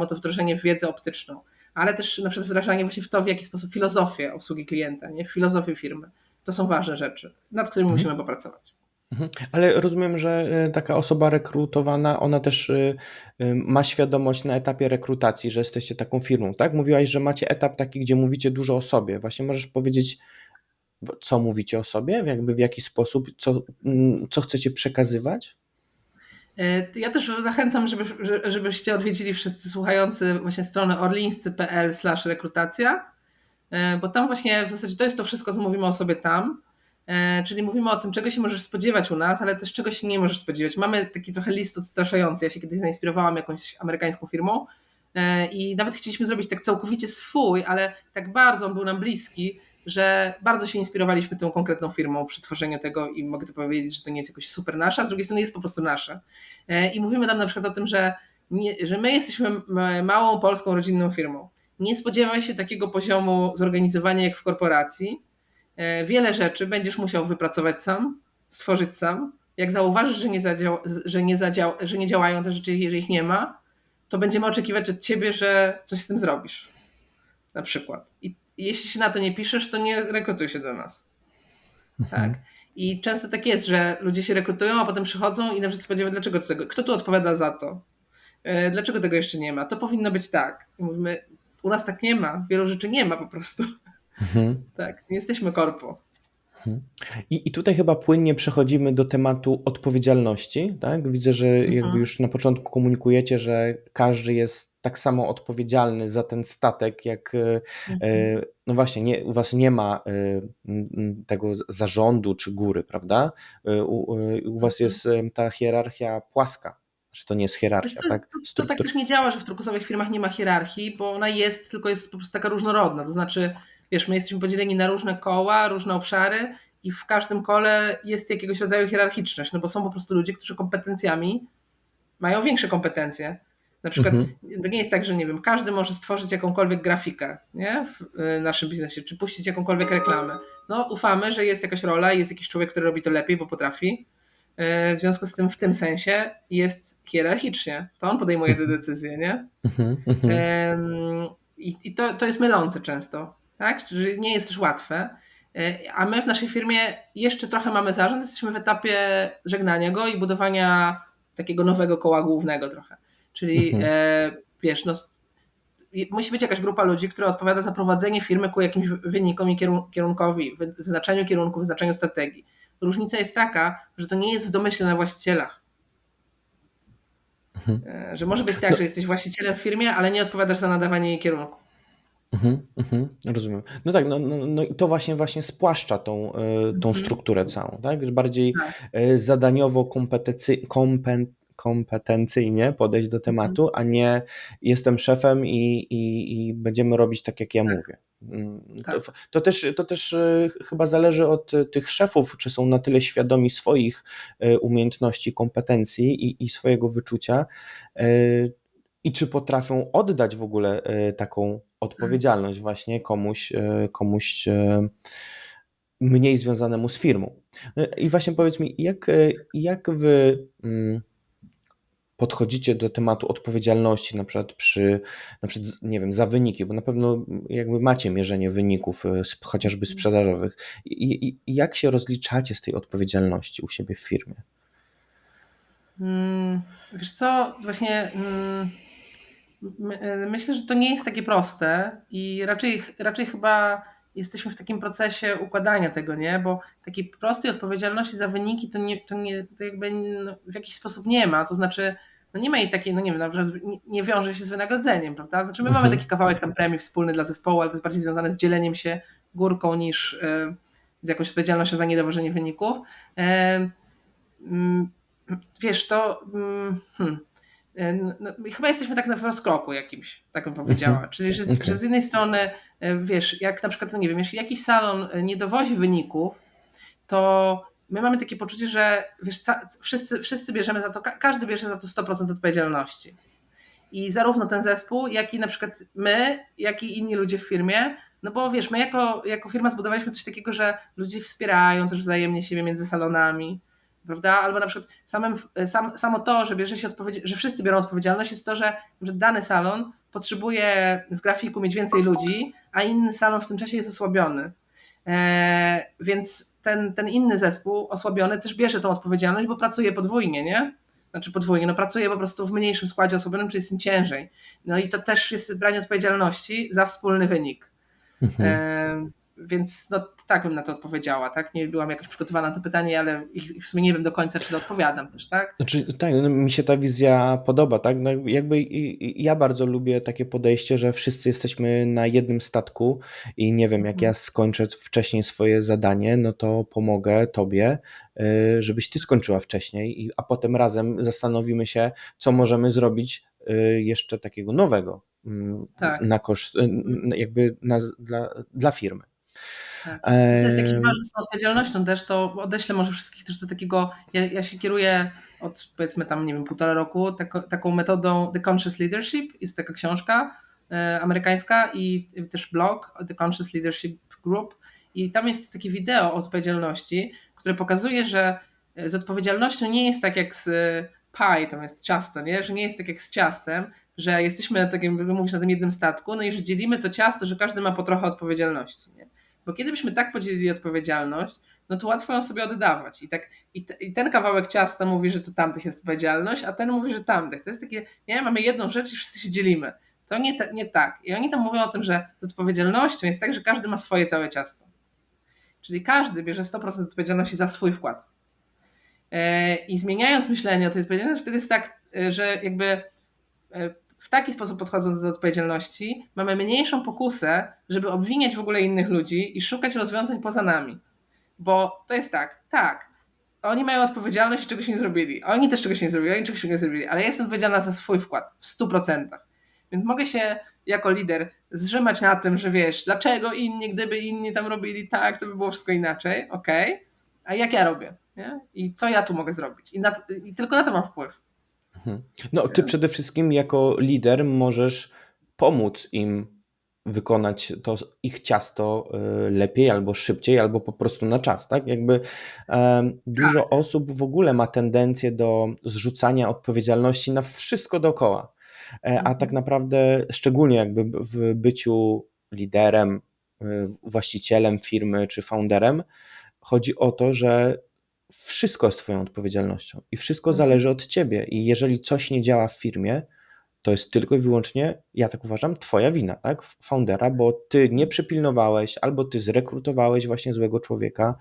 to wdrożenie w wiedzę optyczną, ale też na przykład wdrażanie właśnie w to, w jaki sposób filozofię obsługi klienta, nie? Filozofię firmy. To są ważne rzeczy, nad którymi Mhm. musimy popracować. Mhm. Ale rozumiem, że taka osoba rekrutowana, ona też ma świadomość na etapie rekrutacji, że jesteście taką firmą, tak? Mówiłaś, że macie etap taki, gdzie mówicie dużo o sobie. Właśnie możesz powiedzieć, co mówicie o sobie, jakby w jaki sposób, co chcecie przekazywać? Ja też zachęcam, żebyście odwiedzili wszyscy słuchający właśnie stronę orlińscy.pl/rekrutacja, bo tam właśnie w zasadzie to jest to wszystko, co mówimy o sobie tam. Czyli mówimy o tym, czego się możesz spodziewać u nas, ale też czego się nie możesz spodziewać. Mamy taki trochę list odstraszający. Ja się kiedyś zainspirowałam jakąś amerykańską firmą i nawet chcieliśmy zrobić tak całkowicie swój, ale tak bardzo on był nam bliski, że bardzo się inspirowaliśmy tą konkretną firmą przy tworzeniu tego i mogę to powiedzieć, że to nie jest jakoś super nasza, z drugiej strony jest po prostu nasze. I mówimy tam na przykład o tym, że my jesteśmy małą polską rodzinną firmą. Nie spodziewaj się takiego poziomu zorganizowania jak w korporacji. Wiele rzeczy będziesz musiał wypracować sam, stworzyć sam. Jak zauważysz, że nie działają te rzeczy, jeżeli ich nie ma, to będziemy oczekiwać od ciebie, że coś z tym zrobisz. Na przykład. I jeśli się na to nie piszesz, to nie rekrutuj się do nas. Mhm. Tak? I często tak jest, że ludzie się rekrutują, a potem przychodzą i na przykład spodziewają, dlaczego to tego, kto tu odpowiada za to? Dlaczego tego jeszcze nie ma? To powinno być tak. I mówimy, u nas tak nie ma, wielu rzeczy nie ma po prostu. Mhm. Tak, nie jesteśmy korpo. Mhm. I tutaj chyba płynnie przechodzimy do tematu odpowiedzialności, tak? Widzę, że jakby Mhm. już na początku komunikujecie, że każdy jest tak samo odpowiedzialny za ten statek, jak Mhm. no właśnie, u was nie ma tego zarządu czy góry, prawda? U was Mhm. jest ta hierarchia płaska. Że to nie jest Wiesz hierarchia, co, tak? to tak Struktur. też nie działa, że w turkusowych firmach nie ma hierarchii, bo ona jest, tylko jest po prostu taka różnorodna. To znaczy, wiesz, my jesteśmy podzieleni na różne koła, różne obszary i w każdym kole jest jakiegoś rodzaju hierarchiczność, no bo są po prostu ludzie, którzy kompetencjami mają większe kompetencje. Na przykład Mhm, to nie jest tak, że nie wiem, każdy może stworzyć jakąkolwiek grafikę, nie? W naszym biznesie, czy puścić jakąkolwiek reklamę. No ufamy, że jest jakaś rola, jest jakiś człowiek, który robi to lepiej, bo potrafi. W związku z tym w tym sensie jest hierarchicznie. To on podejmuje te mhm, decyzje, nie? mhm, mhm, I to jest mylące często, tak? Że nie jest też łatwe. A my w naszej firmie jeszcze trochę mamy zarząd, jesteśmy w etapie żegnania go i budowania takiego nowego koła głównego trochę. Czyli mhm. wiesz, no, musi być jakaś grupa ludzi, która odpowiada za prowadzenie firmy ku jakimś wynikom i kierunkowi, wyznaczeniu kierunku, wyznaczeniu strategii. Różnica jest taka, że to nie jest w domyśle na właścicielach. Mhm. Że może być tak, No, że jesteś właścicielem w firmie, ale nie odpowiadasz za nadawanie jej kierunku. rozumiem. No tak, no i to właśnie spłaszcza tą Mhm. strukturę całą, tak? Że bardziej Tak. zadaniowo kompetencyjnie podejść do Mhm. tematu, a nie jestem szefem i będziemy robić tak, jak ja Tak, mówię. To, tak. to też chyba zależy od tych szefów, czy są na tyle świadomi swoich umiejętności, kompetencji i swojego wyczucia, e, i czy potrafią oddać w ogóle taką Mm. odpowiedzialność właśnie komuś mniej związanemu z firmą. I właśnie powiedz mi, jak wy podchodzicie do tematu odpowiedzialności, na przykład, nie wiem, za wyniki, bo na pewno jakby macie mierzenie wyników, chociażby sprzedażowych. I jak się rozliczacie z tej odpowiedzialności u siebie w firmie? Wiesz co, właśnie myślę, że to nie jest takie proste i raczej chyba jesteśmy w takim procesie układania tego, nie? Bo takiej prostej odpowiedzialności za wyniki to jakby w jakiś sposób nie ma. To znaczy, no nie ma jej takiej, no nie wiem, na przykład nie wiąże się z wynagrodzeniem, prawda? Znaczy my mamy Mhm, taki kawałek tam premii wspólny dla zespołu, ale to jest bardziej związane z dzieleniem się górką niż z jakąś odpowiedzialnością za niedowożenie wyników. E, mm, Wiesz, to no, chyba jesteśmy tak na rozkroku jakimś, tak bym mhm, powiedziała. Czyli, że okej. z jednej strony, wiesz, jak na przykład, no nie wiem, jeśli jakiś salon nie dowozi wyników, to my mamy takie poczucie, że wiesz, wszyscy bierzemy za to, każdy bierze za to 100% odpowiedzialności. I zarówno ten zespół, jak i na przykład my, jak i inni ludzie w firmie, no bo wiesz, my jako firma zbudowaliśmy coś takiego, że ludzie wspierają też wzajemnie siebie między salonami, prawda? Albo na przykład samo to, że bierze się że wszyscy biorą odpowiedzialność, jest to, że dany salon potrzebuje w grafiku mieć więcej ludzi, a inny salon w tym czasie jest osłabiony. Więc ten inny zespół osłabiony też bierze tą odpowiedzialność, bo pracuje podwójnie, nie? Znaczy podwójnie, no pracuje po prostu w mniejszym składzie osłabionym, czyli jest im ciężej. No i to też jest branie odpowiedzialności za wspólny wynik. Mhm. Więc no, tak bym na to odpowiedziała, tak? Nie byłam jakoś przygotowana na to pytanie, ale w sumie nie wiem do końca, czy to odpowiadam też, tak? Znaczy, tak, no, mi się ta wizja podoba, tak? No, jakby ja bardzo lubię takie podejście, że wszyscy jesteśmy na jednym statku i nie wiem, jak ja Mhm. skończę wcześniej swoje zadanie, no to pomogę tobie, żebyś ty skończyła wcześniej, a potem razem zastanowimy się, co możemy zrobić jeszcze takiego nowego Tak. na koszt, jakby dla firmy. Tak. I co jest jakimś Em, ważną z tą odpowiedzialnością też, to odeślę może wszystkich też do takiego, ja się kieruję od powiedzmy tam, nie wiem, 1,5 roku taką metodą The Conscious Leadership, jest taka książka amerykańska i też blog The Conscious Leadership Group i tam jest takie wideo o odpowiedzialności, które pokazuje, że z odpowiedzialnością nie jest tak jak z pie, tam jest ciasto, nie? Że nie jest tak jak z ciastem, że jesteśmy na takim, jak mówisz, na tym jednym statku, no i że dzielimy to ciasto, że każdy ma po trochę odpowiedzialności, nie? Bo kiedy byśmy tak podzielili odpowiedzialność, no to łatwo ją sobie oddawać. I ten kawałek ciasta mówi, że to tamtych jest odpowiedzialność, a ten mówi, że tamtych. To jest takie, nie, mamy jedną rzecz i wszyscy się dzielimy. To nie tak. I oni tam mówią o tym, że z odpowiedzialnością jest tak, że każdy ma swoje całe ciasto. Czyli każdy bierze 100% odpowiedzialności za swój wkład. I zmieniając myślenie o tej odpowiedzialności, wtedy jest tak, że jakby w taki sposób podchodząc do odpowiedzialności, mamy mniejszą pokusę, żeby obwiniać w ogóle innych ludzi i szukać rozwiązań poza nami. Bo to jest tak, oni mają odpowiedzialność i czegoś nie zrobili. Oni też czegoś nie zrobili, oni czegoś nie zrobili, ale ja jestem odpowiedzialna za swój wkład w 100%. Więc mogę się jako lider zrzymać na tym, że wiesz, dlaczego inni, gdyby inni tam robili tak, to by było wszystko inaczej, okej, a jak ja robię, nie? I co ja tu mogę zrobić? I tylko na to mam wpływ. Mhm. No, ty przede wszystkim jako lider możesz pomóc im wykonać to ich ciasto lepiej, albo szybciej, albo po prostu na czas, tak? Jakby dużo osób w ogóle ma tendencję do zrzucania odpowiedzialności na wszystko dookoła. A tak naprawdę, szczególnie jakby w byciu liderem, właścicielem firmy czy founderem, chodzi o to, że wszystko jest twoją odpowiedzialnością i wszystko zależy od ciebie. I jeżeli coś nie działa w firmie, to jest tylko i wyłącznie, ja tak uważam, twoja wina, tak? Foundera, bo ty nie przypilnowałeś, albo ty zrekrutowałeś właśnie złego człowieka,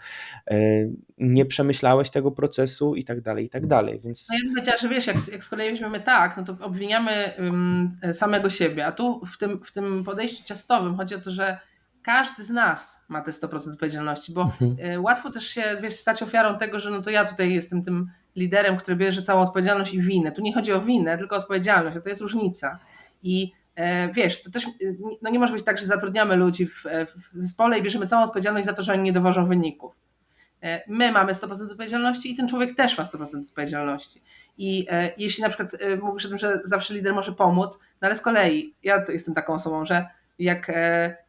nie przemyślałeś tego procesu i tak dalej, i tak dalej. Więc No ja bym powiedziała, że wiesz, jak z kolei weźmiemy tak, no to obwiniamy samego siebie, a tu w tym podejściu ciastowym chodzi o to, że każdy z nas ma te 100% odpowiedzialności, bo łatwo też się, wiesz, stać ofiarą tego, że no to ja tutaj jestem tym liderem, który bierze całą odpowiedzialność i winę. Tu nie chodzi o winę, tylko o odpowiedzialność, a to jest różnica. I wiesz, to też no nie może być tak, że zatrudniamy ludzi w zespole i bierzemy całą odpowiedzialność za to, że oni nie dowożą wyników. My mamy 100% odpowiedzialności i ten człowiek też ma 100% odpowiedzialności. I jeśli na przykład mówisz o tym, że zawsze lider może pomóc, no ale z kolei ja jestem taką osobą, że jak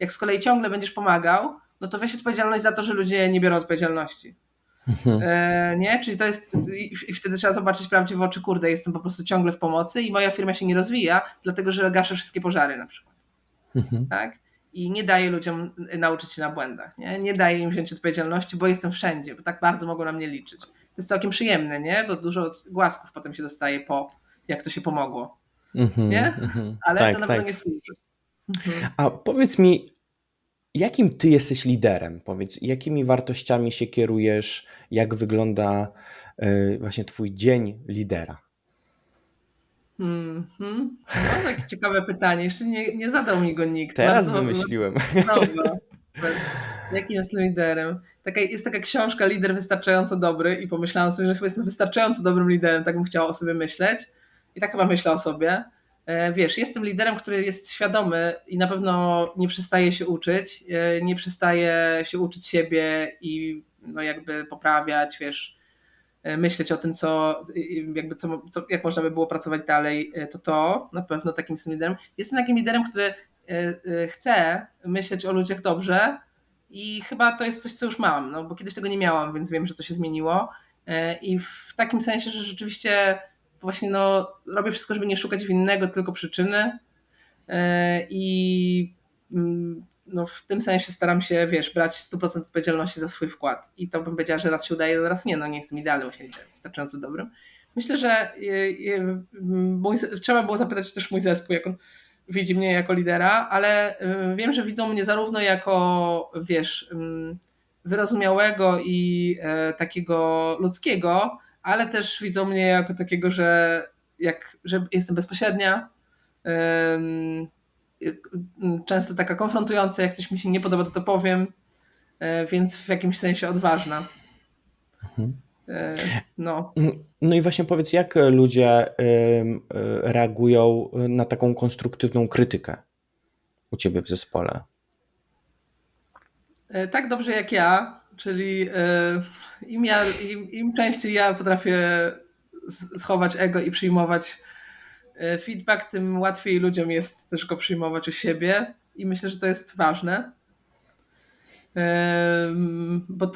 z kolei ciągle będziesz pomagał, no to weź odpowiedzialność za to, że ludzie nie biorą odpowiedzialności. Nie? Czyli to jest, i wtedy trzeba zobaczyć prawdzie w oczy, kurde, jestem po prostu ciągle w pomocy i moja firma się nie rozwija, dlatego że gaszę wszystkie pożary na przykład. Tak? I nie daję ludziom nauczyć się na błędach, nie daję im wziąć odpowiedzialności, bo jestem wszędzie, bo tak bardzo mogą na mnie liczyć. To jest całkiem przyjemne, nie? Bo dużo głasków potem się dostaje jak to się pomogło, nie? Ale to tak, na pewno tak. nie służy. A powiedz mi, jakim ty jesteś liderem? Powiedz, jakimi wartościami się kierujesz? Jak wygląda właśnie twój dzień lidera? No, takie ciekawe pytanie. Jeszcze nie zadał mi go nikt. Teraz Bardzo wymyśliłem. nowe. Jakim jestem liderem? Jest taka książka Lider Wystarczająco Dobry i pomyślałam sobie, że chyba jestem wystarczająco dobrym liderem, tak bym chciała o sobie myśleć. I tak chyba myślę o sobie. Wiesz, jestem liderem, który jest świadomy i na pewno nie przestaje się uczyć. Nie przestaje się uczyć siebie i no jakby poprawiać, wiesz, myśleć o tym, jak można by było pracować dalej, to na pewno takim jestem liderem. Jestem takim liderem, który chce myśleć o ludziach dobrze i chyba to jest coś, co już mam, no bo kiedyś tego nie miałam, więc wiem, że to się zmieniło i w takim sensie, że rzeczywiście właśnie no, robię wszystko, żeby nie szukać winnego, tylko przyczyny i no, w tym sensie staram się, wiesz, brać 100% odpowiedzialności za swój wkład. I to bym powiedziała, że raz się udaje, raz nie. No nie jestem idealnym osiągnięciem, wystarczająco dobrym. Myślę, że trzeba było zapytać też mój zespół, jak on widzi mnie jako lidera, ale wiem, że widzą mnie zarówno jako, wiesz, wyrozumiałego i takiego ludzkiego, ale też widzą mnie jako takiego, że jestem bezpośrednia, często taka konfrontująca, jak coś mi się nie podoba, to powiem, więc w jakimś sensie odważna. No. No i właśnie powiedz, jak ludzie reagują na taką konstruktywną krytykę u ciebie w zespole? Tak dobrze jak ja, czyli im częściej ja potrafię schować ego i przyjmować feedback, tym łatwiej ludziom jest też go przyjmować u siebie i myślę, że to jest ważne. Bo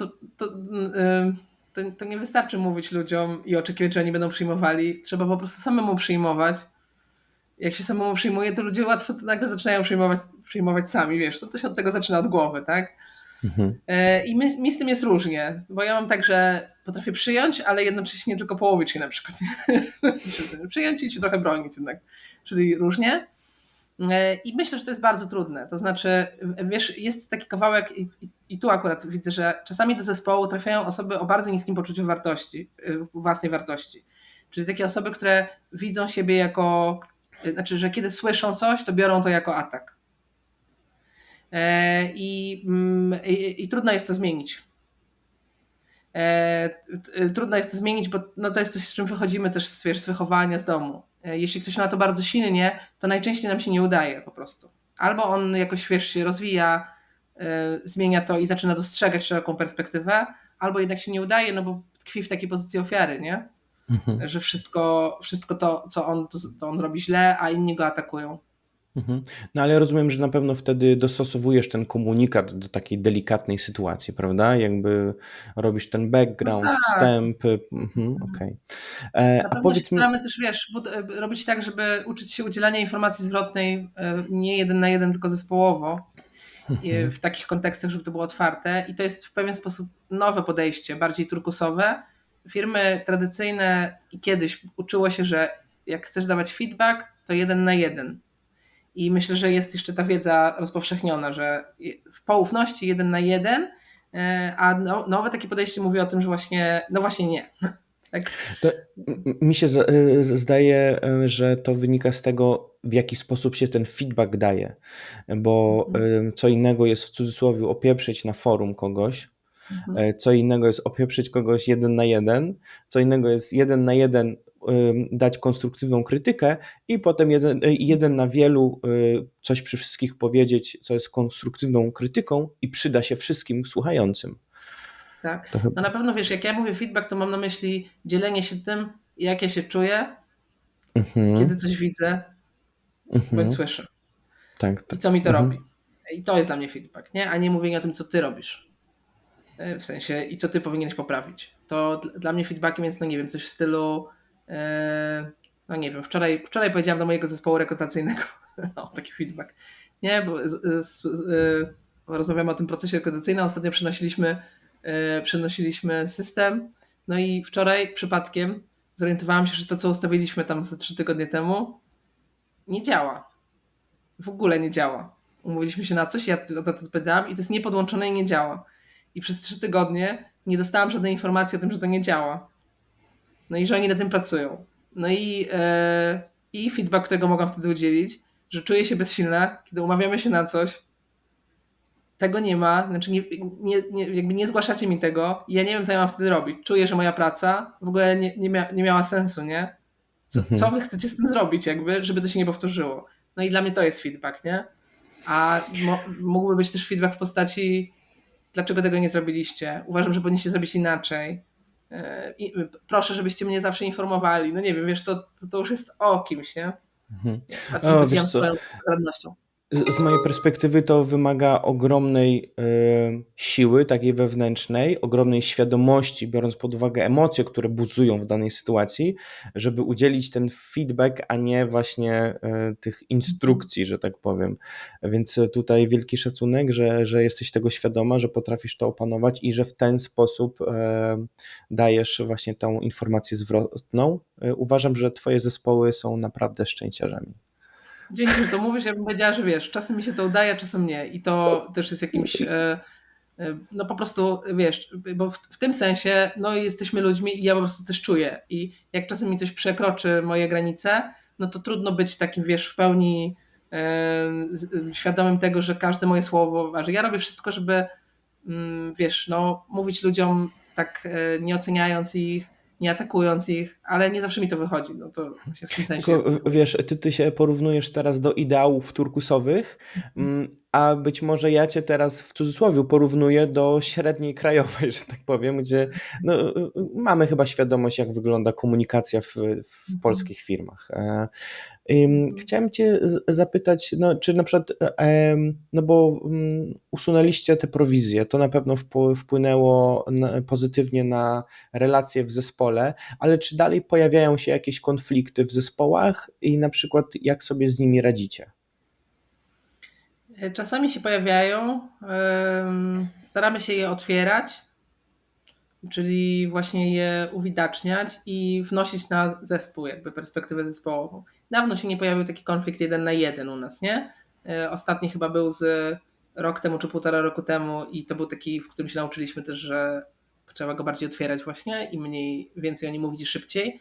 to nie wystarczy mówić ludziom i oczekiwać, że oni będą przyjmowali. Trzeba po prostu samemu przyjmować. Jak się samemu przyjmuje, to ludzie łatwo nagle zaczynają przyjmować sami, wiesz, to się od tego zaczyna od głowy, tak? I mi z tym jest różnie, bo ja mam tak, że potrafię przyjąć, ale jednocześnie tylko połowicznie na przykład. Przyjąć i ci trochę bronić jednak, czyli różnie. I myślę, że to jest bardzo trudne. To znaczy, wiesz, jest taki kawałek i tu akurat widzę, że czasami do zespołu trafiają osoby o bardzo niskim poczuciu wartości, własnej wartości. Czyli takie osoby, które widzą siebie jako, znaczy, że kiedy słyszą coś, to biorą to jako atak. I trudno jest to zmienić. Trudno jest to zmienić, bo no to jest coś, z czym wychodzimy też z wychowania z domu. Jeśli ktoś ma to bardzo silnie, to najczęściej nam się nie udaje po prostu. Albo on jakoś się rozwija, zmienia to i zaczyna dostrzegać szeroką perspektywę, albo jednak się nie udaje, no bo tkwi w takiej pozycji ofiary, nie? Mhm. Że wszystko to, co on, to on robi źle, a inni go atakują. Mhm. No ale rozumiem, że na pewno wtedy dostosowujesz ten komunikat do takiej delikatnej sytuacji, prawda? Jakby robisz ten No background, tak. wstęp. Okej. Na A pewno się powiedz mi, staramy też, wiesz, robić tak, żeby uczyć się udzielania informacji zwrotnej nie jeden na jeden, tylko zespołowo mhm, w takich kontekstach, żeby to było otwarte. I to jest w pewien sposób nowe podejście, bardziej turkusowe. Firmy tradycyjne i kiedyś uczyło się, że jak chcesz dawać feedback, to jeden na jeden. I myślę, że jest jeszcze ta wiedza rozpowszechniona, że w poufności jeden na jeden, a nowe takie podejście mówi o tym, że właśnie, no właśnie nie. Tak? to mi się zdaje, że to wynika z tego, w jaki sposób się ten feedback daje, bo Mhm. co innego jest w cudzysłowie opieprzyć na forum kogoś, Mhm. co innego jest opieprzyć kogoś jeden na jeden, co innego jest jeden na jeden dać konstruktywną krytykę i potem jeden na wielu coś przy wszystkich powiedzieć, co jest konstruktywną krytyką i przyda się wszystkim słuchającym. Tak. To chyba. No na pewno wiesz, jak ja mówię feedback, to mam na myśli dzielenie się tym, jak ja się czuję, kiedy Mhm, coś widzę bądź mhm, słyszę tak, i tak. co mi to Mhm, robi. I to jest dla mnie feedback, nie? A nie mówienie o tym, co ty robisz. W sensie i co ty powinieneś poprawić. To dla mnie feedbackiem jest, no nie wiem, coś w stylu no nie wiem, wczoraj powiedziałam do mojego zespołu rekrutacyjnego o taki feedback. Nie, bo rozmawiamy o tym procesie rekrutacyjnym, ostatnio przenosiliśmy system, no i wczoraj przypadkiem zorientowałam się, że to, co ustawiliśmy tam ze 3 tygodnie temu, nie działa. W ogóle nie działa. Umówiliśmy się na coś, ja o to odpowiadałam i to jest niepodłączone i nie działa. I przez 3 tygodnie nie dostałam żadnej informacji o tym, że to nie działa. No i że oni nad tym pracują. No i feedback, którego mogłam wtedy udzielić, że czuję się bezsilna, kiedy umawiamy się na coś, tego nie ma, znaczy jakby nie zgłaszacie mi tego i ja nie wiem, co ja mam wtedy robić. Czuję, że moja praca w ogóle nie miała sensu, nie? Co mhm. wy chcecie z tym zrobić, jakby, żeby to się nie powtórzyło? No i dla mnie to jest feedback, nie? A mógłby być też feedback w postaci, dlaczego tego nie zrobiliście? Uważam, że powinniście zrobić inaczej. Proszę, żebyście mnie zawsze informowali. No nie wiem, wiesz, to już jest o kimś, nie? Mhm. Bardziej się O, wiesz podzieliłam co, swoją radnością. z mojej perspektywy to wymaga ogromnej siły, takiej wewnętrznej, ogromnej świadomości, biorąc pod uwagę emocje, które buzują w danej sytuacji, żeby udzielić ten feedback, a nie właśnie tych instrukcji, że tak powiem. Więc tutaj wielki szacunek, że jesteś tego świadoma, że potrafisz to opanować i że w ten sposób dajesz właśnie tą informację zwrotną. Uważam, że twoje zespoły są naprawdę szczęściarzami. Dzięki, że to mówisz. Ja bym powiedziała, że wiesz, czasem mi się to udaje, a czasem nie. I to też jest jakimś, no po prostu, wiesz, bo w tym sensie, no jesteśmy ludźmi i ja po prostu też czuję. I jak czasem mi coś przekroczy moje granice, no to trudno być takim, wiesz, w pełni świadomym tego, że każde moje słowo waży. Ja robię wszystko, żeby, wiesz, no mówić ludziom tak nie oceniając ich, nie atakując ich, ale nie zawsze mi to wychodzi. No to właśnie w tym sensie Tylko jest trochę. wiesz, ty się porównujesz teraz do ideałów turkusowych, a być może ja cię teraz w cudzysłowie porównuję do średniej krajowej, że tak powiem, gdzie no, mamy chyba świadomość, jak wygląda komunikacja w Mhm. polskich firmach. Mhm. Chciałem cię zapytać, no, czy na przykład, no bo usunęliście te prowizje, to na pewno wpłynęło pozytywnie na relacje w zespole, ale czy dalej pojawiają się jakieś konflikty w zespołach i na przykład jak sobie z nimi radzicie? Czasami się pojawiają, staramy się je otwierać, czyli właśnie je uwidaczniać i wnosić na zespół, jakby perspektywę zespołową. Dawno się nie pojawił taki konflikt jeden na jeden u nas, nie? Ostatni chyba był z rok temu czy 1,5 roku temu i to był taki, w którym się nauczyliśmy też, że trzeba go bardziej otwierać właśnie i więcej o nim mówić i szybciej.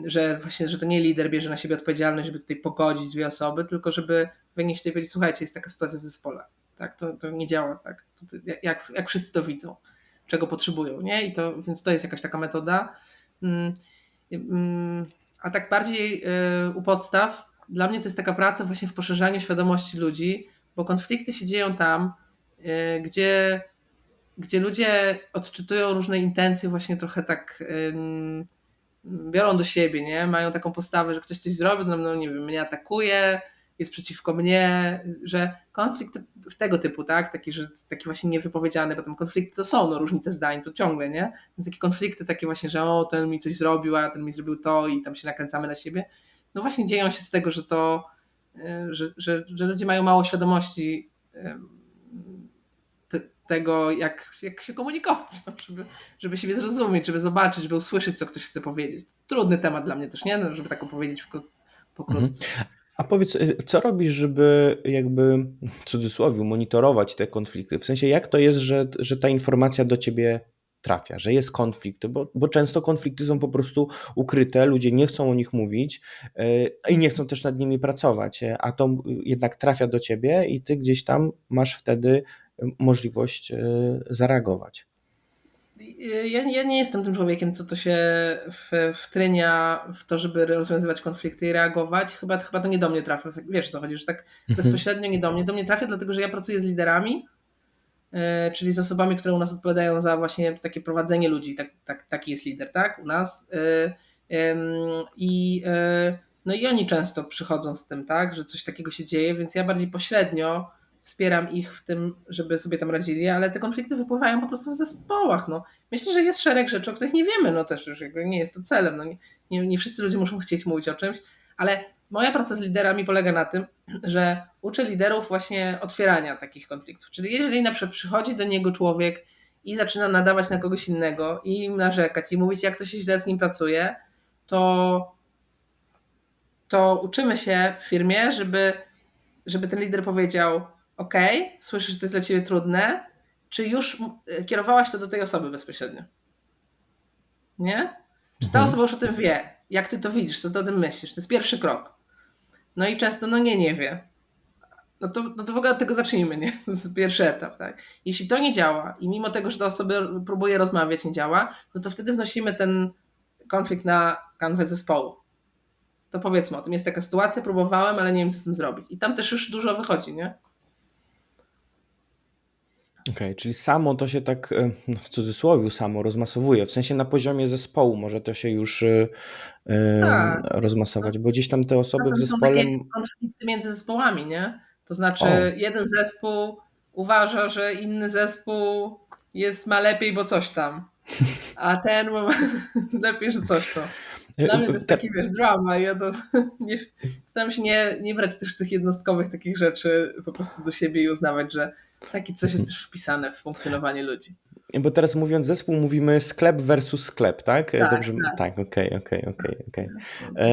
Że właśnie, że to nie lider bierze na siebie odpowiedzialność, żeby tutaj pogodzić dwie osoby, tylko żeby wynieść tutaj i powiedzieć, słuchajcie, jest taka sytuacja w zespole. Tak, to nie działa tak. Jak wszyscy to widzą. czego potrzebują, nie? Więc to jest jakaś taka metoda. Mm, A tak bardziej u podstaw, dla mnie to jest taka praca właśnie w poszerzaniu świadomości ludzi, bo konflikty się dzieją tam, gdzie ludzie odczytują różne intencje właśnie trochę tak biorą do siebie, nie? Mają taką postawę, że ktoś coś zrobi, no nie wiem, mnie atakuje, jest przeciwko mnie, że konflikt tego typu, tak? Taki właśnie niewypowiedziany, bo tam konflikty to są, no różnice zdań, to ciągle, nie? Więc takie konflikty takie właśnie, że ten mi coś zrobił, a ten mi zrobił to i tam się nakręcamy na siebie. No właśnie dzieją się z tego, że ludzie mają mało świadomości tego, jak się komunikować, no, żeby siebie zrozumieć, żeby zobaczyć, żeby usłyszeć, co ktoś chce powiedzieć. Trudny temat dla mnie też, nie? No, żeby tak opowiedzieć Mhm. pokrótce. A powiedz, co robisz, żeby jakby w cudzysłowie monitorować te konflikty? W sensie, jak to jest, że ta informacja do ciebie trafia, że jest konflikt, bo często konflikty są po prostu ukryte, ludzie nie chcą o nich mówić i nie chcą też nad nimi pracować, a to jednak trafia do ciebie i ty gdzieś tam masz wtedy możliwość zareagować. Ja nie jestem tym człowiekiem, co to się wtrynia w to, żeby rozwiązywać konflikty i reagować. Chyba to nie do mnie trafia. Wiesz, co chodzi, że tak Mhm. bezpośrednio nie do mnie. Do mnie trafia, dlatego że ja pracuję z liderami, czyli z osobami, które u nas odpowiadają za właśnie takie prowadzenie ludzi. Taki jest lider, tak? U nas. I, no i oni często przychodzą z tym, tak, że coś takiego się dzieje, więc ja bardziej pośrednio wspieram ich w tym, żeby sobie tam radzili, ale te konflikty wypływają po prostu w zespołach. No. Myślę, że jest szereg rzeczy, o których nie wiemy, no też już jakby nie jest to celem. No. Nie wszyscy ludzie muszą chcieć mówić o czymś, ale moja praca z liderami polega na tym, że uczę liderów właśnie otwierania takich konfliktów. Czyli jeżeli na przykład przychodzi do niego człowiek i zaczyna nadawać na kogoś innego i narzekać i mówić, jak to się źle z nim pracuje, to, to uczymy się w firmie, żeby ten lider powiedział: OK, słyszę, że to jest dla ciebie trudne, czy już kierowałaś to do tej osoby bezpośrednio? Nie? Czy ta Mhm. osoba już o tym wie? Jak ty to widzisz? Co ty o tym myślisz? To jest pierwszy krok. No i często, no nie wie. No to w ogóle od tego zacznijmy, nie? To jest pierwszy etap, tak? Jeśli to nie działa i mimo tego, że ta osoba próbuje rozmawiać, nie działa, no to wtedy wnosimy ten konflikt na kanwę zespołu. To powiedzmy o tym. Jest taka sytuacja, próbowałem, ale nie wiem, co z tym zrobić. I tam też już dużo wychodzi, nie? Okej, czyli samo to się tak no w cudzysłowie samo rozmasowuje, w sensie na poziomie zespołu może to się już Tak. rozmasować, bo gdzieś tam te osoby w Czasem są zespole. takie konflikty między zespołami, nie? To znaczy, O, jeden zespół uważa, że inny zespół ma lepiej, bo coś tam, a ten ma lepiej, że coś to. Dla mnie to jest taki, wiesz, drama. Ja to nie, staram się nie brać też tych jednostkowych takich rzeczy po prostu do siebie i uznawać, że takie coś jest też wpisane w funkcjonowanie ludzi. bo teraz mówiąc zespół, mówimy sklep versus sklep, tak? Tak, Dobrze, tak. tak, okej.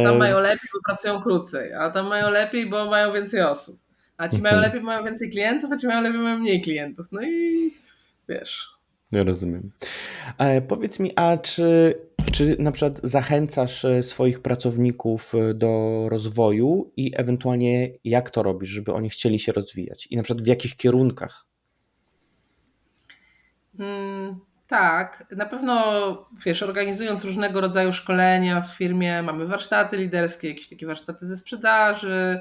Tam mają lepiej, bo pracują krócej, a tam mają lepiej, bo mają więcej osób. A ci mają Mhm, lepiej, bo mają więcej klientów, a ci mają lepiej, bo mają mniej klientów. No i wiesz. ja rozumiem. Powiedz mi, a czy na przykład zachęcasz swoich pracowników do rozwoju i ewentualnie jak to robisz, żeby oni chcieli się rozwijać i na przykład w jakich kierunkach? Tak, na pewno wiesz, organizując różnego rodzaju szkolenia w firmie, mamy warsztaty liderskie, jakieś takie warsztaty ze sprzedaży,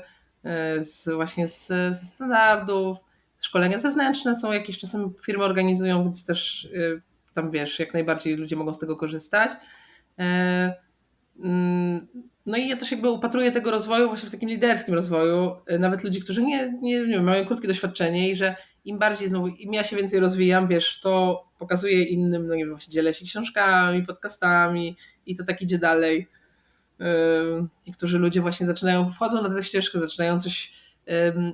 właśnie ze standardów, szkolenia zewnętrzne są jakieś, czasem firmy organizują, więc też tam wiesz, jak najbardziej ludzie mogą z tego korzystać. E, Mm, No i ja też jakby upatruję tego rozwoju właśnie w takim liderskim rozwoju, nawet ludzi, którzy nie wiem, mają krótkie doświadczenie i że im bardziej znowu, im ja się więcej rozwijam, wiesz, to pokazuję innym, no nie wiem, właśnie dzielę się książkami, podcastami i to tak idzie dalej. Niektórzy ludzie właśnie wchodzą na tę ścieżkę, zaczynają coś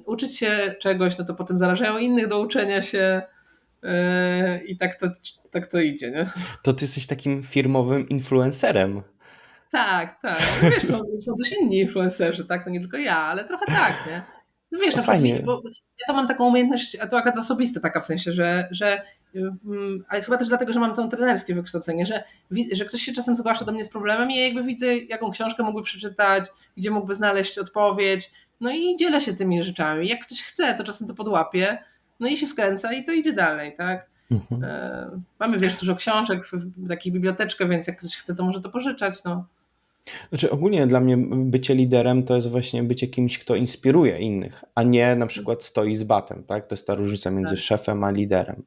uczyć się czegoś, no to potem zarażają innych do uczenia się i tak to idzie, nie? To ty jesteś takim firmowym influencerem. Tak, tak. No wiesz, są też inni influencerzy, tak? To nie tylko ja, ale trochę tak, nie? No wiesz, na przykład, Fajnie. bo ja to mam taką umiejętność, a to akurat osobista taka w sensie, ale chyba też dlatego, że mam to trenerskie wykształcenie, że ktoś się czasem zgłasza do mnie z problemem i ja jakby widzę, jaką książkę mógłby przeczytać, gdzie mógłby znaleźć odpowiedź, no i dzielę się tymi rzeczami. Jak ktoś chce, to czasem to podłapie, no i się wkręca i to idzie dalej, tak? Mhm. Mamy, wiesz, dużo książek, takich biblioteczkę, więc jak ktoś chce, to może to pożyczać. No. Znaczy ogólnie dla mnie bycie liderem to jest właśnie bycie kimś, kto inspiruje innych, a nie na przykład stoi z batem, tak? To jest ta różnica między Tak. szefem a liderem.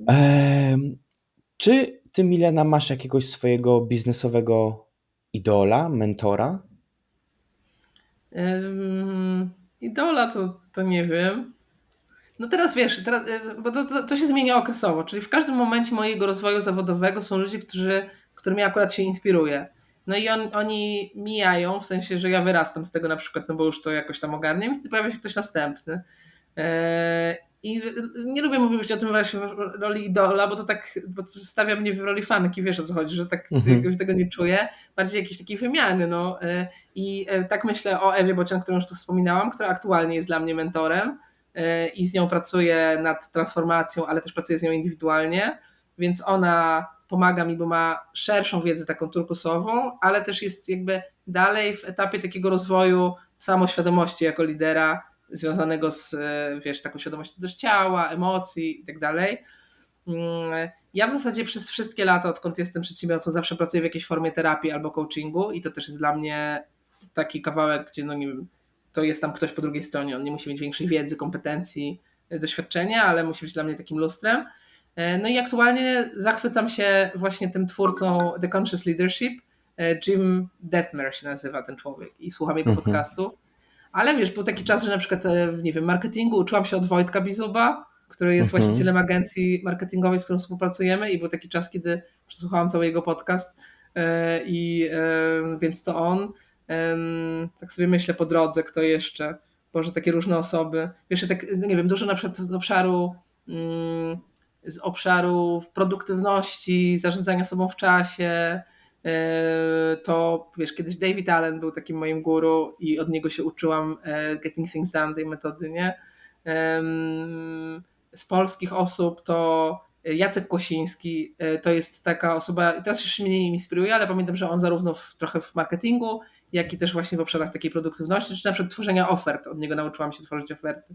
Em, Czy ty, Milena, masz jakiegoś swojego biznesowego idola, mentora? Idola to nie wiem. No teraz wiesz, bo to się zmienia okresowo, czyli w każdym momencie mojego rozwoju zawodowego są ludzie, którymi akurat się inspiruję. No i oni mijają, w sensie, że ja wyrastam z tego na przykład, no bo już to jakoś tam ogarniam i pojawia się ktoś następny. I nie lubię mówić o tym właśnie w roli idola, bo to tak, bo to stawia mnie w roli fanki, wiesz o co chodzi, że tak Mhm. jakoś tego nie czuję. Bardziej jakiejś takiej wymiany, no. I tak myślę o Ewie Bocian, którą już tu wspominałam, która aktualnie jest dla mnie mentorem i z nią pracuję nad transformacją, ale też pracuję z nią indywidualnie, więc ona pomaga mi, bo ma szerszą wiedzę taką turkusową, ale też jest jakby dalej w etapie takiego rozwoju samoświadomości jako lidera, związanego z, wiesz, taką świadomością też ciała, emocji i tak dalej. Ja w zasadzie przez wszystkie lata, odkąd jestem przedsiębiorcą, zawsze pracuję w jakiejś formie terapii albo coachingu i to też jest dla mnie taki kawałek, gdzie no nie wiem, to jest tam ktoś po drugiej stronie, on nie musi mieć większej wiedzy, kompetencji, doświadczenia, ale musi być dla mnie takim lustrem. No i aktualnie zachwycam się właśnie tym twórcą The Conscious Leadership. Jim Dethmer się nazywa ten człowiek i słucham jego Mhm. podcastu. Ale wiesz, był taki czas, że na przykład, nie wiem, marketingu uczyłam się od Wojtka Bizuba, który jest Mhm. właścicielem agencji marketingowej, z którą współpracujemy i był taki czas, kiedy przesłuchałam cały jego podcast i więc to on. Tak sobie myślę po drodze, kto jeszcze, Boże, takie różne osoby. Wiesz, tak, nie wiem, dużo na przykład mm, z obszaru produktywności, zarządzania sobą w czasie, to wiesz, kiedyś David Allen był takim moim guru i od niego się uczyłam Getting Things Done, tej metody, nie? Z polskich osób to Jacek Kłosiński to jest taka osoba, i teraz już mnie nim inspiruje, ale pamiętam, że on zarówno trochę w marketingu, jak i też właśnie w obszarach takiej produktywności, czy na przykład tworzenia ofert. Od niego nauczyłam się tworzyć oferty.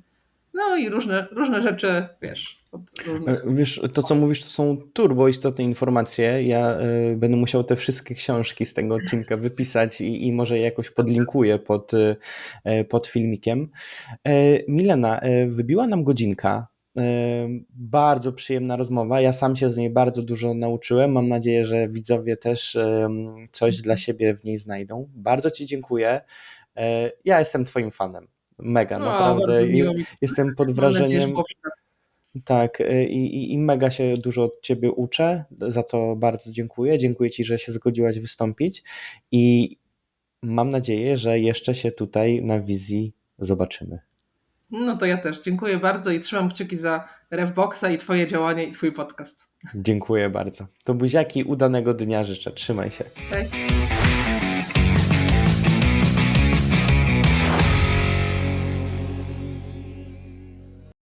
No i różne rzeczy, wiesz, od różnych Wiesz, to co osób. mówisz, to są turbo istotne informacje. Ja będę musiał te wszystkie książki z tego odcinka wypisać i może je jakoś podlinkuję pod filmikiem. Milena, wybiła nam godzinka. Bardzo przyjemna rozmowa. Ja sam się z niej bardzo dużo nauczyłem. Mam nadzieję, że widzowie też coś dla siebie w niej znajdą. Bardzo Ci dziękuję. Ja jestem Twoim fanem. Mega, No, naprawdę. bardzo miło mi to Jestem słyszeć. pod Mam nadzieję, że wrażeniem. było przydatne. Tak, i mega się dużo od Ciebie uczę, za to bardzo dziękuję. Dziękuję Ci, że się zgodziłaś wystąpić i mam nadzieję, że jeszcze się tutaj na wizji zobaczymy. No to ja też dziękuję bardzo i trzymam kciuki za Revboxa i Twoje działanie i Twój podcast. Dziękuję bardzo. To buziaki, udanego dnia życzę. Trzymaj się. Cześć.